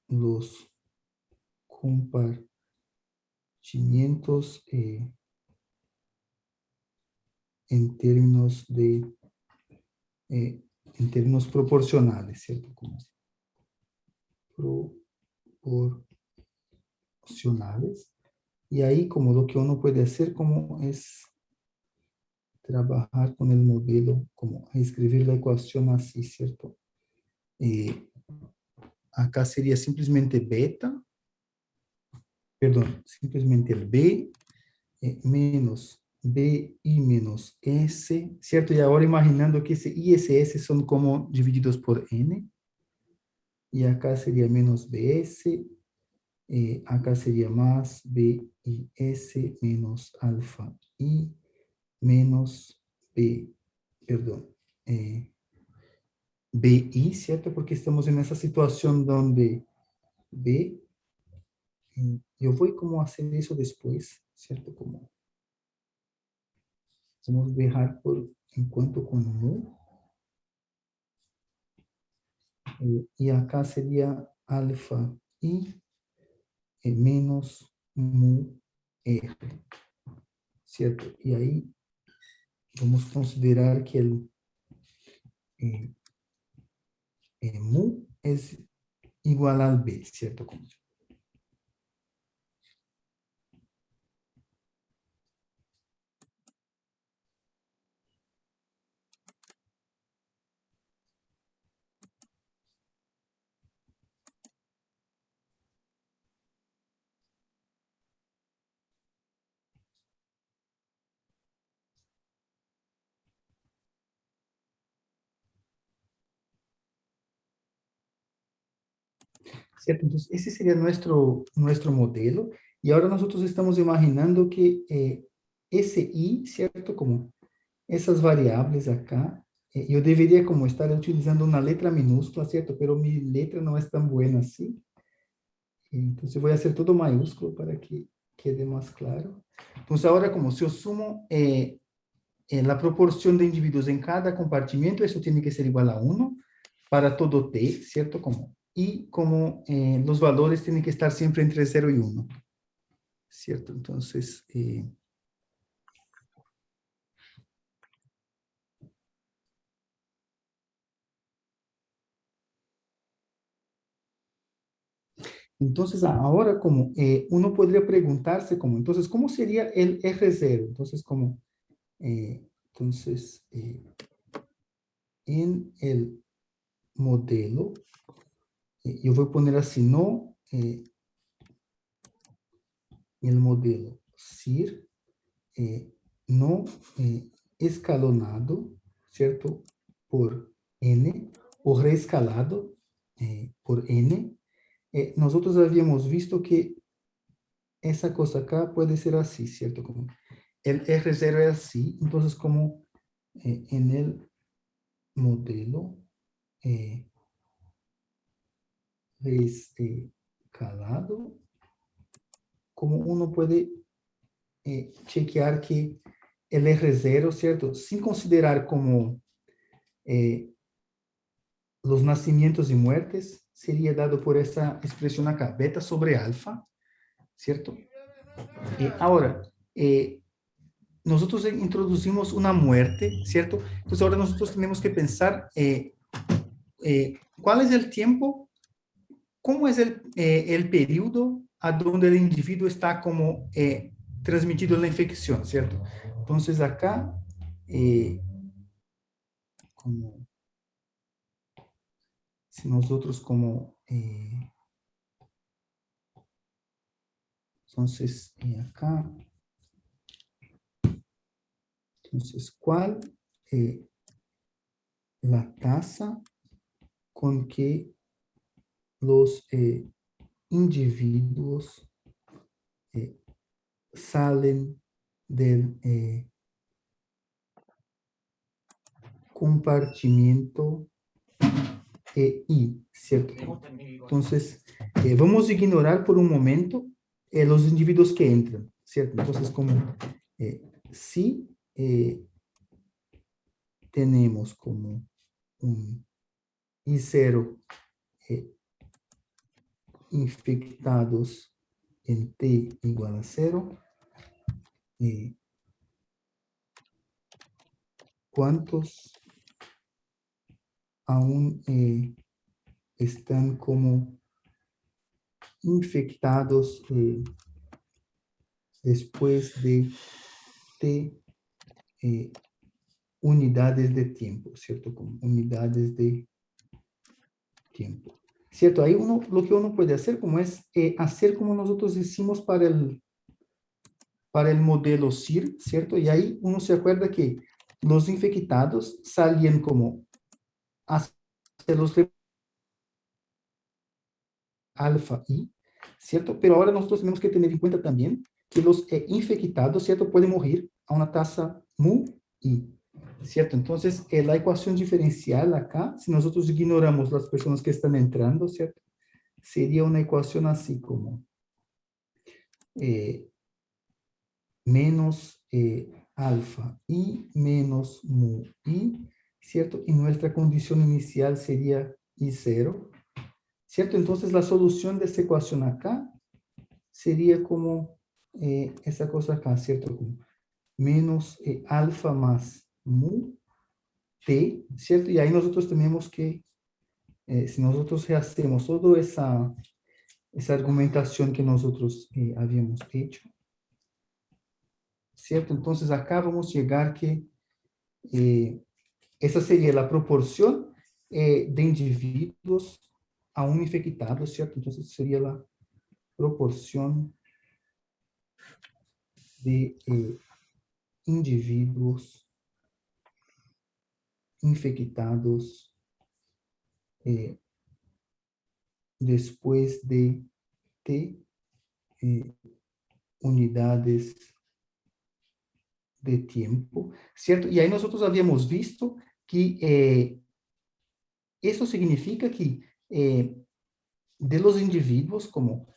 los compartimientos en términos de, en términos proporcionales, ¿cierto? Como proporcionales. Y ahí como lo que uno puede hacer como es trabajar con el modelo, como escribir la ecuación así, ¿cierto? Acá sería simplemente beta, perdón, simplemente el B menos B I menos S, ¿cierto? Y ahora imaginando que ese I y ese S son como divididos por N, y acá sería menos BS, acá sería más BIS menos alfa I menos B, perdón, BI, ¿cierto? Porque estamos en esa situación donde B, yo voy como a hacer eso después, ¿cierto? Como vamos a dejar por encuentro con mu, y acá sería alfa I menos mu R, ¿cierto? Y ahí vamos a considerar que el mu es igual al b, ¿cierto? ¿Cierto? Entonces, ese sería nuestro modelo. Y ahora nosotros estamos imaginando que ese i, ¿cierto? Como esas variables acá, yo debería como estar utilizando una letra minúscula, ¿cierto? Pero mi letra no es tan buena así. Entonces voy a hacer todo mayúsculo para que quede más claro. Entonces ahora como si yo sumo la proporción de individuos en cada compartimento, eso tiene que ser igual a 1 para todo t, ¿cierto? Y como los valores tienen que estar siempre entre 0 y 1, ¿cierto? Entonces, ahora como uno podría preguntarse como, entonces, ¿cómo sería el R0? Entonces, como, en el modelo, yo voy a poner así, no el modelo CIR, no escalonado, ¿cierto? Por n, o reescalado por n. Nosotros habíamos visto que esa cosa acá puede ser así, ¿cierto? Como el R0 es así, entonces como en el modelo reescalado, como uno puede chequear que el R0, ¿cierto? Sin considerar como los nacimientos y muertes, sería dado por esa expresión acá, beta sobre alfa, ¿cierto? Ahora, nosotros introducimos una muerte, ¿cierto? Entonces ahora nosotros tenemos que pensar cuál es el tiempo, cómo es el periodo a donde el individuo está como transmitido la infección, ¿cierto? Entonces acá, como si nosotros como, entonces acá, entonces, ¿cuál la tasa con que los individuos salen del compartimento I, ¿cierto? Entonces, vamos a ignorar por un momento los individuos que entran, ¿cierto? Entonces, como si tenemos como un I0 infectados en T igual a 0, ¿cuántos aún están como infectados después de T unidades de tiempo, ¿cierto? Como unidades de tiempo. ¿Cierto? Ahí lo que uno puede hacer como es hacer como nosotros hicimos para el modelo CIR, ¿cierto? Y ahí uno se acuerda que los infectados salían como hacia los alfa I, ¿cierto? Pero ahora nosotros tenemos que tener en cuenta también que los infectados, ¿cierto? Pueden morir a una tasa mu I, ¿cierto? Entonces, la ecuación diferencial acá, si nosotros ignoramos las personas que están entrando, ¿cierto? Sería una ecuación así como menos alfa I menos mu I, ¿cierto? Y nuestra condición inicial sería I0, ¿cierto? Entonces, la solución de esta ecuación acá sería como esa cosa acá, ¿cierto? Como menos alfa más mu t, ¿cierto? Y ahí nosotros tenemos que, si nosotros hacemos toda esa argumentación que nosotros habíamos hecho, ¿cierto? Entonces acá vamos a llegar que esa sería la proporción de individuos aún infectados, ¿cierto? Entonces sería la proporción de indivíduos infectados después de T unidades de tiempo, ¿cierto? Y ahí nosotros habíamos visto que eso significa que de los individuos como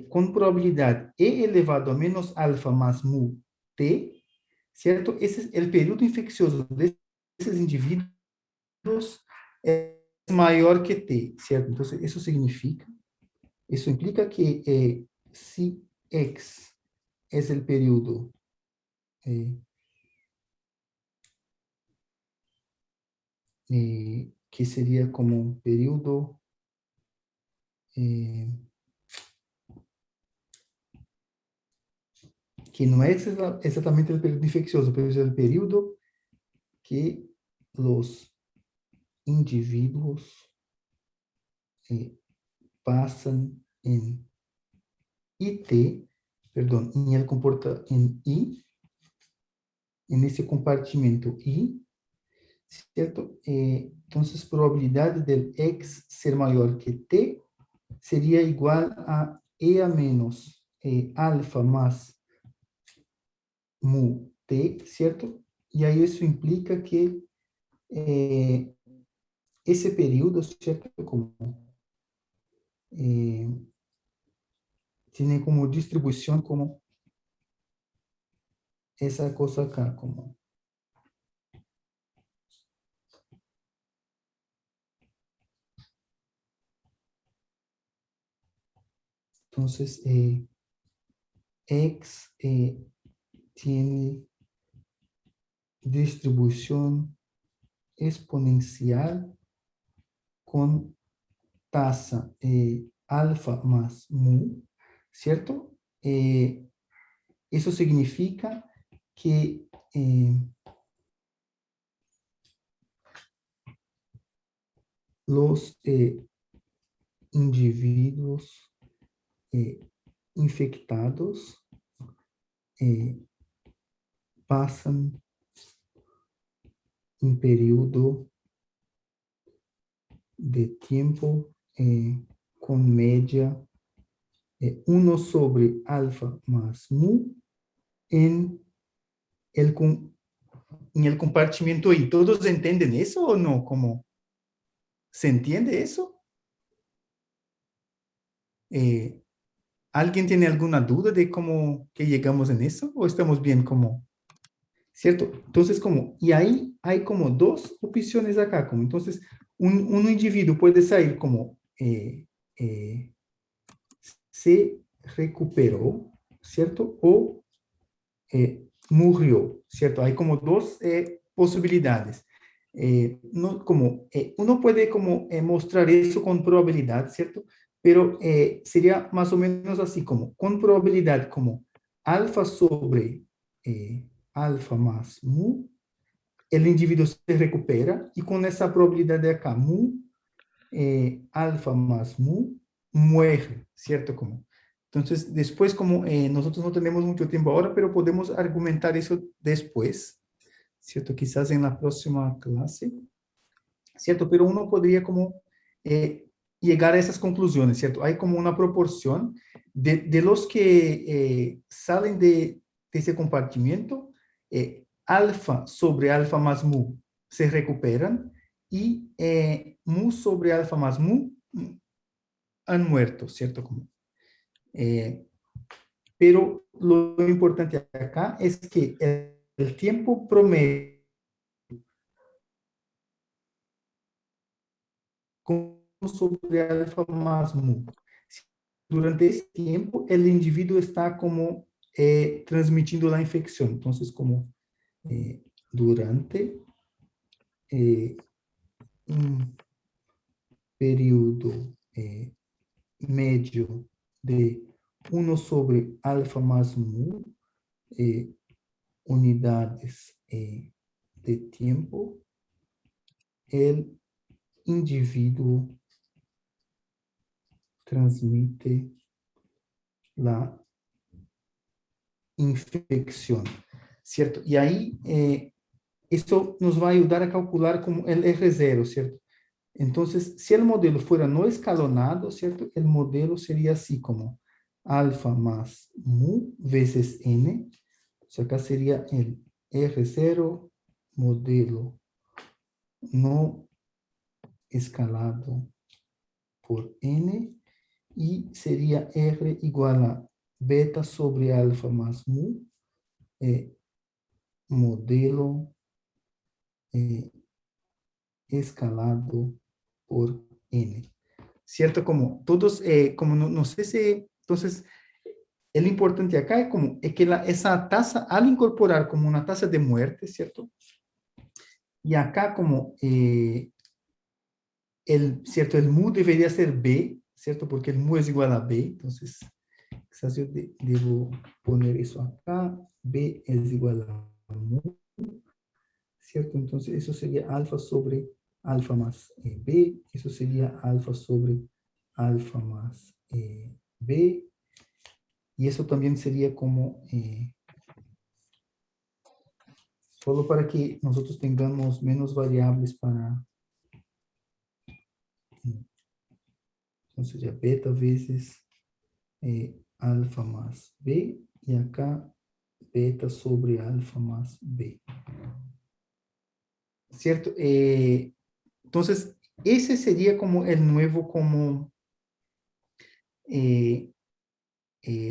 con probabilidad e elevado a menos alfa más mu t, ¿cierto? Ese es el periodo infeccioso de esos individuos es mayor que t, ¿cierto? Entonces, eso implica que si x es el periodo que sería como un periodo que no es exactamente el periodo infeccioso, pero es el periodo que los individuos pasan en IT, perdón, en I, en ese compartimento I, ¿cierto? Entonces, probabilidad del X ser mayor que T sería igual a E a menos alfa más mu T, ¿cierto? Y ahí eso implica que ese periodo, ¿cierto? Como, tiene como distribución como esa cosa acá, como entonces X tiene distribución exponencial con tasa alfa más mu, ¿cierto? Eso significa que los individuos infectados pasan un periodo de tiempo con media 1 sobre alfa más mu en el compartimento I. ¿Todos entienden eso o no? ¿Cómo se entiende eso? ¿Alguien tiene alguna duda de cómo que llegamos en eso? ¿O estamos bien como? ¿Cierto? Entonces, como, y ahí hay como dos opciones acá, como entonces, un individuo puede salir como se recuperó, ¿cierto? O murió, ¿cierto? Hay como dos posibilidades. No, como, uno puede como mostrar eso con probabilidad, ¿cierto? Pero sería más o menos así como, con probabilidad como alfa sobre alfa más mu, el individuo se recupera y con esa probabilidad de acá, mu, alfa más mu, muere, ¿cierto? Como, entonces, después, como nosotros no tenemos mucho tiempo ahora, pero podemos argumentar eso después, ¿cierto? Quizás en la próxima clase, ¿cierto? Pero uno podría como llegar a esas conclusiones, ¿cierto? Hay como una proporción de los que salen de ese compartimiento, alfa sobre alfa más mu se recuperan y mu sobre alfa más mu han muerto, ¿cierto? Como, pero lo importante acá es que el tiempo promedio sobre alfa más mu, durante ese tiempo el individuo está como transmitiendo la infección. Entonces, como durante un periodo medio de 1 sobre alfa más mu, unidades de tiempo, el individuo transmite la infección, ¿cierto? Y ahí esto nos va a ayudar a calcular como el R0, ¿cierto? Entonces, si el modelo fuera no escalonado, ¿cierto? El modelo sería así como alfa más mu veces n. O sea, acá sería el R0 modelo no escalado por n, y sería R igual a beta sobre alfa más mu, modelo escalado por n. ¿Cierto? Como todos, como no sé si, entonces, el importante acá es como, es que esa tasa, al incorporar como una tasa de muerte, ¿cierto? Y acá como, ¿cierto? El mu debería ser b, ¿cierto? Porque el mu es igual a b, entonces, quizás yo debo poner eso acá, b es igual a mu, ¿cierto? Entonces, eso sería alfa sobre alfa más b, eso sería alfa sobre alfa más b, y eso también sería como, solo para que nosotros tengamos menos variables para, entonces sería beta veces alfa más b, y acá beta sobre alfa más b. ¿Cierto? Entonces, ese sería como el nuevo como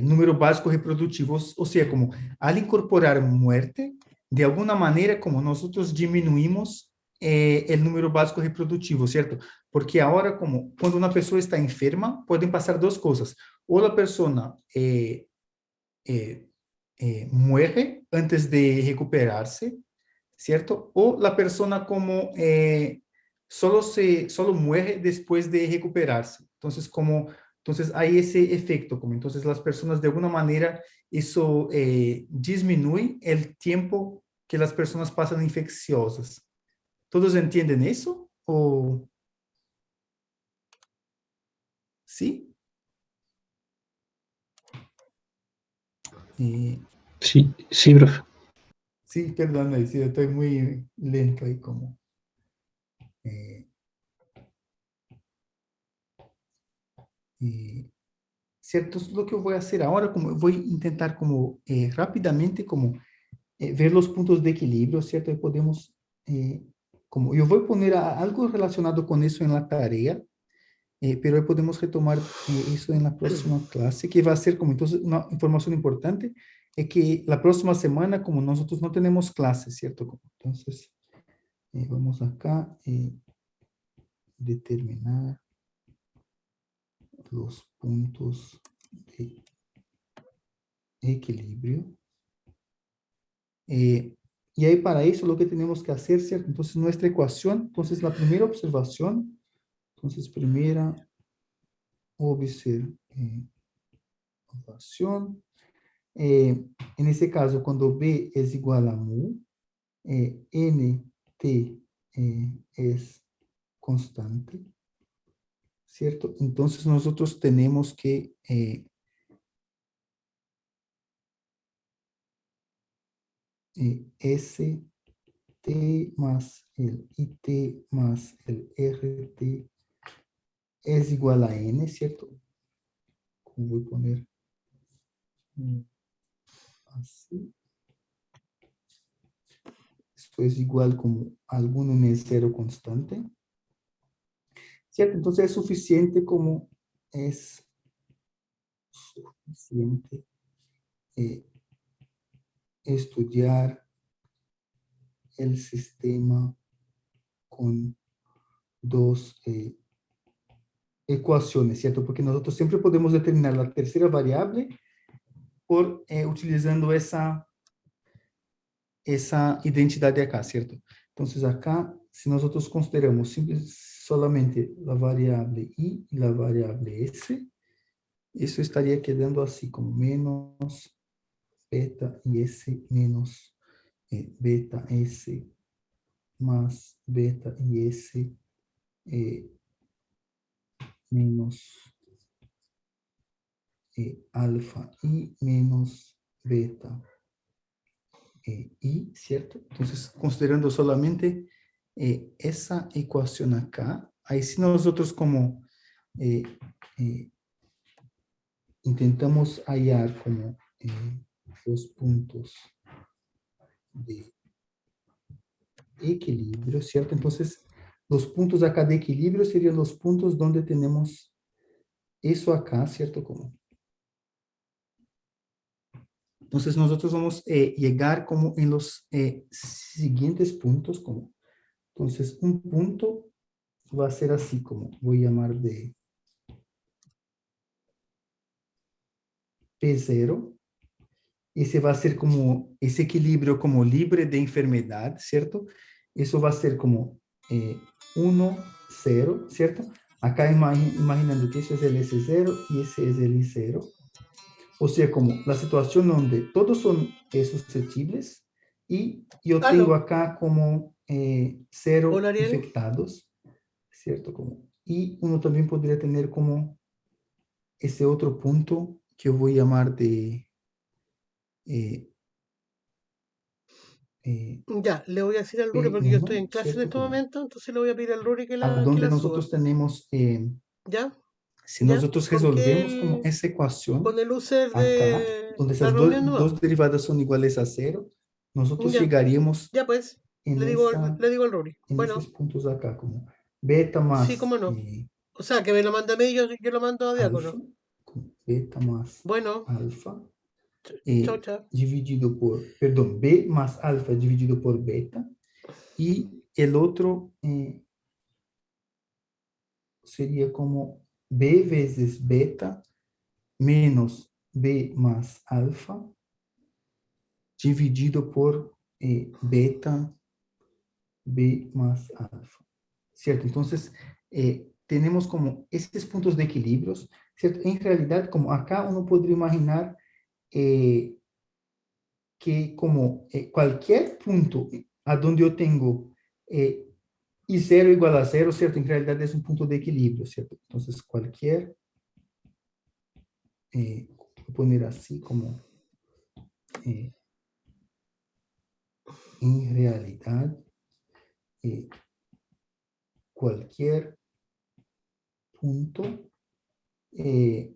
número básico reproductivo, o sea, como al incorporar muerte, de alguna manera como nosotros disminuimos el número básico reproductivo, ¿cierto? Porque ahora como cuando una persona está enferma, pueden pasar dos cosas. O la persona muere antes de recuperarse, ¿cierto? O la persona como solo muere después de recuperarse. Entonces hay ese efecto, como entonces las personas de alguna manera eso disminuye el tiempo que las personas pasan infecciosas. ¿Todos entienden eso? ¿O sí? Sí, sí, profe. Sí, perdón, sí, estoy muy lento ahí como. ¿Cierto? Lo que voy a hacer ahora, como voy a intentar como rápidamente como ver los puntos de equilibrio, ¿cierto? Y podemos, como yo voy a poner algo relacionado con eso en la tarea, pero ahí podemos retomar eso en la próxima clase, que va a ser como entonces una información importante, es que la próxima semana, como nosotros no tenemos clases, ¿cierto? Entonces, vamos acá, determinar los puntos de equilibrio. Y ahí para eso lo que tenemos que hacer, ¿cierto? Entonces nuestra ecuación, entonces la primera observación, entonces primera observación, en ese caso cuando B es igual a mu, NT es constante, ¿cierto? Entonces nosotros tenemos que ST más el IT más el RT es igual a N, ¿cierto? Como voy a poner así. Esto es igual como algún N cero constante. ¿Cierto? Entonces es suficiente como es suficiente estudiar el sistema con dos ecuaciones, ¿cierto? Porque nosotros siempre podemos determinar la tercera variable por utilizando esa esa identidad de acá, ¿cierto? Entonces acá, si nosotros consideramos solamente la variable i y la variable s, eso estaría quedando así como menos beta y s menos beta s más beta y s menos alfa y menos beta y, ¿cierto? Entonces, considerando solamente esa ecuación acá, ahí sí nosotros como eh, intentamos hallar como los puntos de equilibrio, ¿cierto? Entonces, los puntos acá de equilibrio serían los puntos donde tenemos eso acá, ¿cierto? Como entonces nosotros vamos a llegar como en los siguientes puntos, como entonces un punto va a ser así como voy a llamar de P0. Ese va a ser como ese equilibrio como libre de enfermedad, ¿cierto? Eso va a ser como 1, 0, ¿cierto? Acá imaginando que ese es el S0 y ese es el I0. O sea, como la situación donde todos son susceptibles y yo tengo Aló, acá como hola 0 Ariel. infectados, ¿cierto? Como, y uno también podría tener como ese otro punto que yo voy a llamar de eh, Ya, le voy a decir al Ruri porque yo estoy P1, en clase en ¿cierto? este Como momento, entonces le voy a pedir al Ruri a que donde la suba. nosotros tenemos, ¿Ya? si ¿Ya? nosotros Porque resolvemos como esa con ecuación el user acá, de donde la esas reunión no va. dos derivadas son iguales a cero, nosotros Ya, llegaríamos ya pues, en esa, le digo al Ruri. en esos Bueno, puntos acá, como beta sí, más cómo no. O sea, que me lo manda a mí y yo lo mando a alfa, Diácono. como beta más Bueno, alfa, chao, chao. dividido por, perdón, b más alfa dividido por beta, y el otro sería como b veces beta menos b más alfa dividido por beta b más alfa, ¿cierto? Entonces, tenemos como estos puntos de equilibrios, ¿cierto? En realidad, como acá uno podría imaginar que como cualquier punto a donde yo tengo y 0 igual a 0, ¿cierto? En realidad es un punto de equilibrio, ¿cierto? Entonces, cualquier, voy a poner así como eh, en realidad, cualquier punto eh,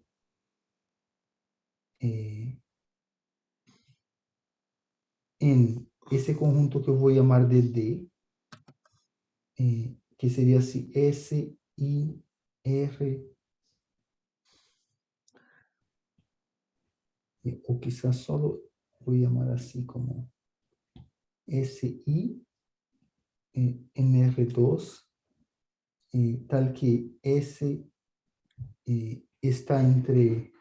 eh, en ese conjunto que voy a llamar de D, que sería así, S, I, R, o quizás solo voy a llamar así como S, I, en R2, tal que S está entre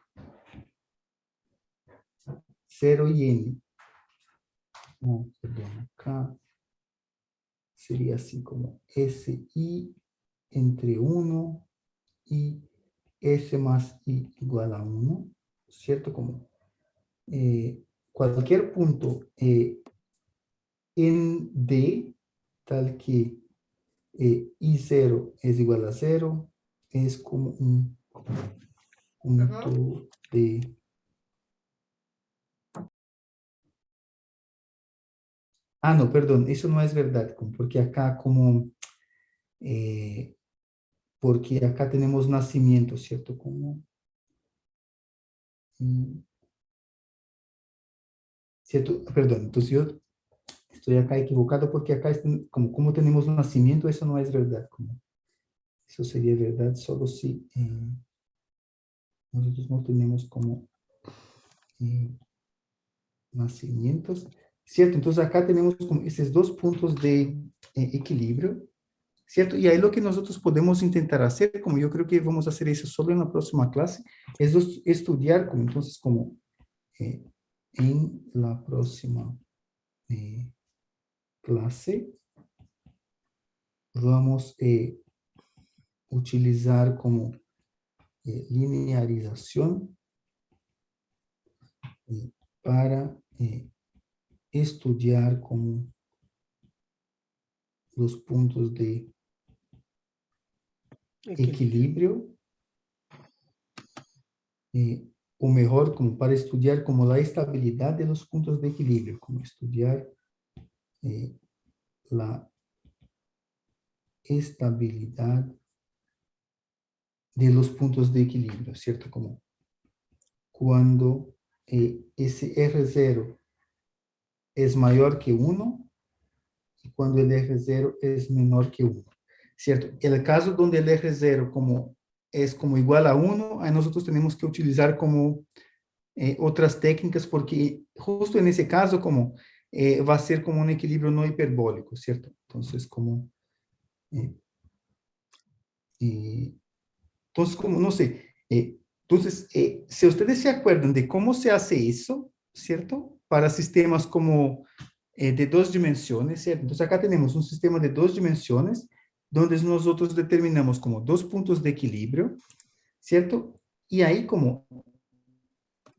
0 y N. No, perdón, acá sería así como S, I entre 1 y S más I igual a 1, ¿cierto? Como cualquier punto en D, tal que I0 es igual a 0, es como un Ajá. punto de... Ah, no, perdón, eso no es verdad, porque acá como... porque acá tenemos nacimiento, ¿cierto? Como... ¿cierto? Perdón, entonces yo estoy acá equivocado porque acá como tenemos nacimiento, eso no es verdad. Como, eso sería verdad solo si nosotros no tenemos como nacimientos, ¿cierto? Entonces acá tenemos como esos dos puntos de equilibrio, ¿cierto? Y ahí lo que nosotros podemos intentar hacer, como yo creo que vamos a hacer eso solo en la próxima clase, es estudiar como entonces como en la próxima clase vamos a utilizar como linearización para estudiar como los puntos de equilibrio, o mejor, como para estudiar como la estabilidad de los puntos de equilibrio, como estudiar la estabilidad de los puntos de equilibrio, ¿cierto? Como cuando ese R0 es mayor que 1 y cuando el R0 es menor que 1, ¿cierto? En el caso donde el R0 como es como igual a 1, ahí nosotros tenemos que utilizar como otras técnicas, porque justo en ese caso como va a ser como un equilibrio no hiperbólico, ¿cierto? Entonces como entonces, como, no sé, entonces, si ustedes se acuerdan de cómo se hace eso, ¿cierto? Para sistemas como de dos dimensiones, ¿cierto? Entonces, acá tenemos un sistema de dos dimensiones, donde nosotros determinamos como dos puntos de equilibrio, ¿cierto? Y ahí como,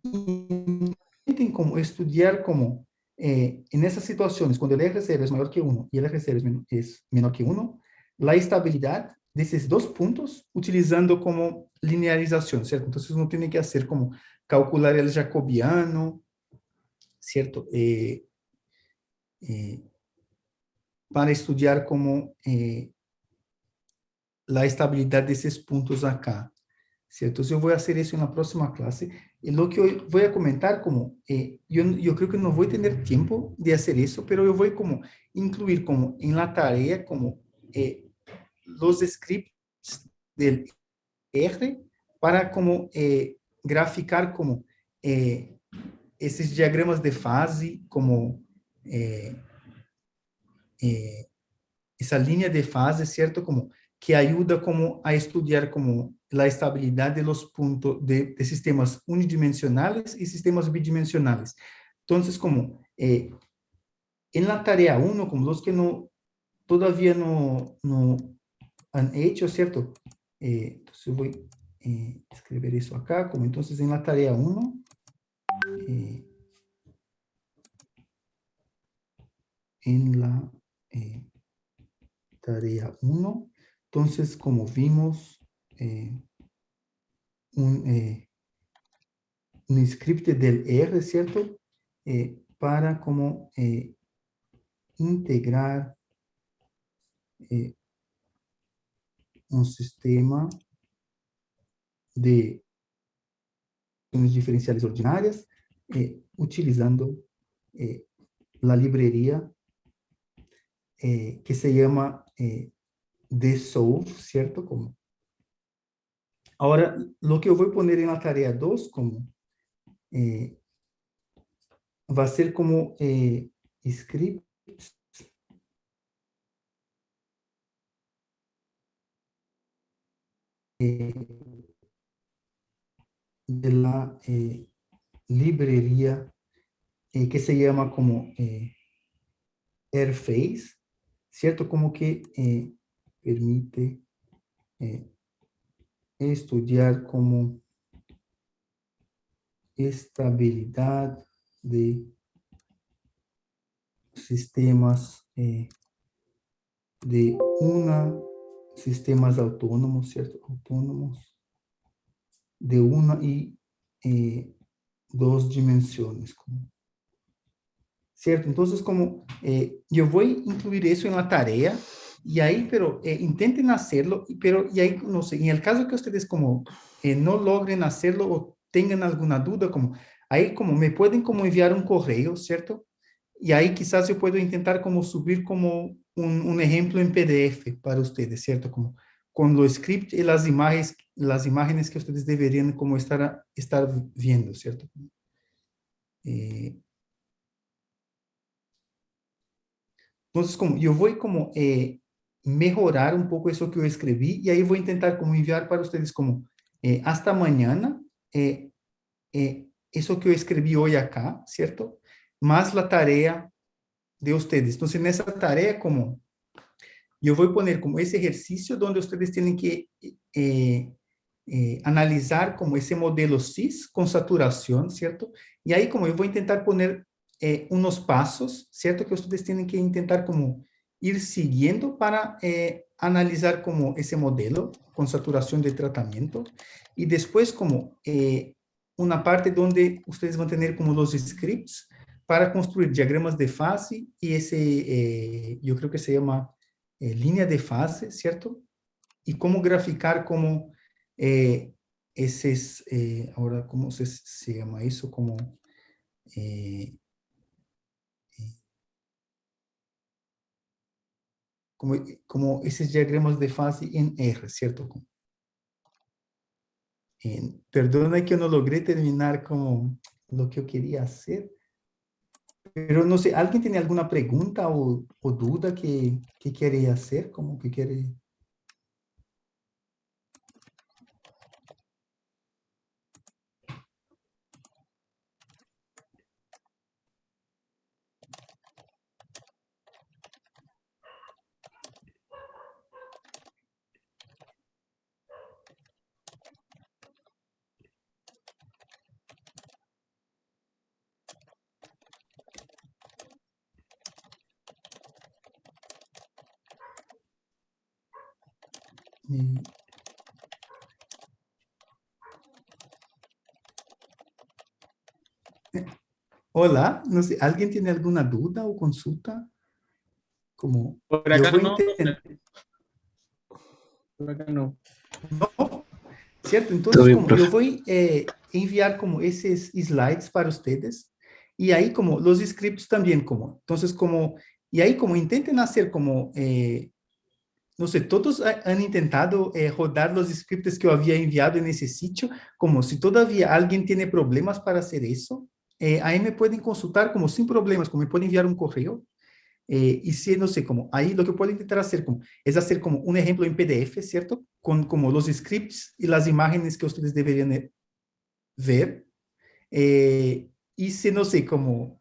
intenten como estudiar como, en esas situaciones, cuando el R0 es mayor que 1 y el R0 es menor que 1, la estabilidad de esos dos puntos utilizando como linearización, ¿cierto? Entonces uno tiene que hacer como calcular el jacobiano, ¿cierto? Para estudiar como la estabilidad de esos puntos acá, ¿cierto? Entonces yo voy a hacer eso en la próxima clase. Y lo que hoy voy a comentar como, yo creo que no voy a tener tiempo de hacer eso, pero yo voy como incluir como en la tarea como los scripts del R para como graficar como esses diagramas de fase, como essa linha de fase, certo? Como que ajuda como a estudar como a estabilidade de los puntos de sistemas unidimensionais e sistemas bidimensionais. Então, como en la tarea 1, como los que no todavía no han hecho, ¿cierto? Entonces voy a escribir eso acá, como entonces en la tarea 1, en la tarea 1, entonces como vimos un script del R, ¿cierto? Para como integrar un sistema de funciones diferenciales ordinarias utilizando la librería que se llama DSolve, ¿cierto? Como ahora, lo que yo voy a poner en la tarea 2 como va a ser como script de la librería que se llama como Airface, ¿cierto? Como que permite estudiar como estabilidad de sistemas de sistemas autónomos, ¿cierto? Autónomos de una y dos dimensiones, ¿cierto? Entonces, como yo voy a incluir eso en la tarea, y ahí, pero intenten hacerlo, pero y ahí, no sé, en el caso que ustedes como no logren hacerlo o tengan alguna duda, como ahí como me pueden como enviar un correo, ¿cierto? Y ahí quizás yo puedo intentar como subir como un ejemplo en PDF para ustedes, ¿cierto? Como con los scripts y las imágenes que ustedes deberían como estar viendo, ¿cierto? Entonces, como yo voy como mejorar un poco eso que yo escribí y ahí voy a intentar como enviar para ustedes como hasta mañana eso que yo escribí hoy acá, ¿cierto? Más la tarea de ustedes. Entonces, en esa tarea, como yo voy a poner como ese ejercicio donde ustedes tienen que analizar como ese modelo CIS con saturación, ¿cierto? Y ahí como yo voy a intentar poner unos pasos, ¿cierto? Que ustedes tienen que intentar como ir siguiendo para analizar como ese modelo con saturación de tratamiento. Y después como una parte donde ustedes van a tener como los scripts para construir diagramas de fase y ese, yo creo que se llama línea de fase, ¿cierto? Y cómo graficar como ahora, ¿cómo se llama eso? Eh, como, como esos diagramas de fase en R, ¿cierto? Perdona que yo no logré terminar como lo que yo quería hacer, pero no sé, ¿alguien tiene alguna pregunta o duda que quiere hacer? Como que quiere... Hola, no sé, ¿alguien tiene alguna duda o consulta? Como Por yo acá voy a no, intentar, por acá no. ¿no? ¿Cierto? Todo Entonces, bien, como yo profe. voy a enviar como esos slides para ustedes y ahí como los scripts también como, entonces como, y ahí como intenten hacer como, no sé, todos han intentado rodar los scripts que yo había enviado en ese sitio, como si todavía alguien tiene problemas para hacer eso, ahí me pueden consultar como sin problemas, como me pueden enviar un correo. Y si, no sé, como ahí lo que puedo intentar hacer como, es hacer como un ejemplo en PDF, ¿cierto? Con como los scripts y las imágenes que ustedes deberían ver. Y si, no sé, como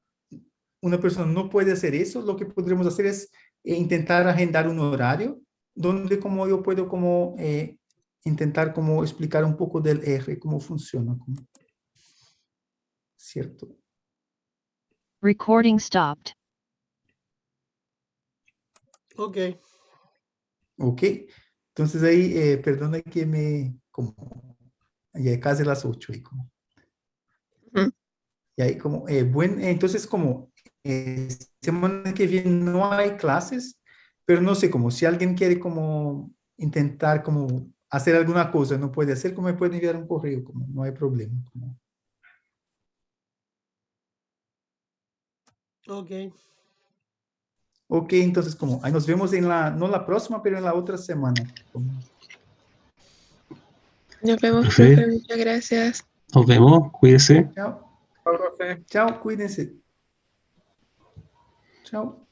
una persona no puede hacer eso, lo que podríamos hacer es intentar agendar un horario donde como yo puedo como intentar como explicar un poco del R, cómo funciona, como, ¿cierto? Recording stopped. Ok. Ok. Entonces ahí, perdona que como, ya es casi las 8 y como. Ujú. Y ahí como, bueno, entonces como semana que viene no hay clases, pero no sé, como si alguien quiere como intentar como hacer alguna cosa, no puede hacer, como me puede enviar un correo, como no hay problema. Como. Ok. Ok, entonces como, ahí nos vemos en la, no la próxima, pero en la otra semana. Como, Nos vemos, Profe, profe. Muchas gracias. nos vemos, cuídese. chao, Chao, profe. chao, cuídense. Chao.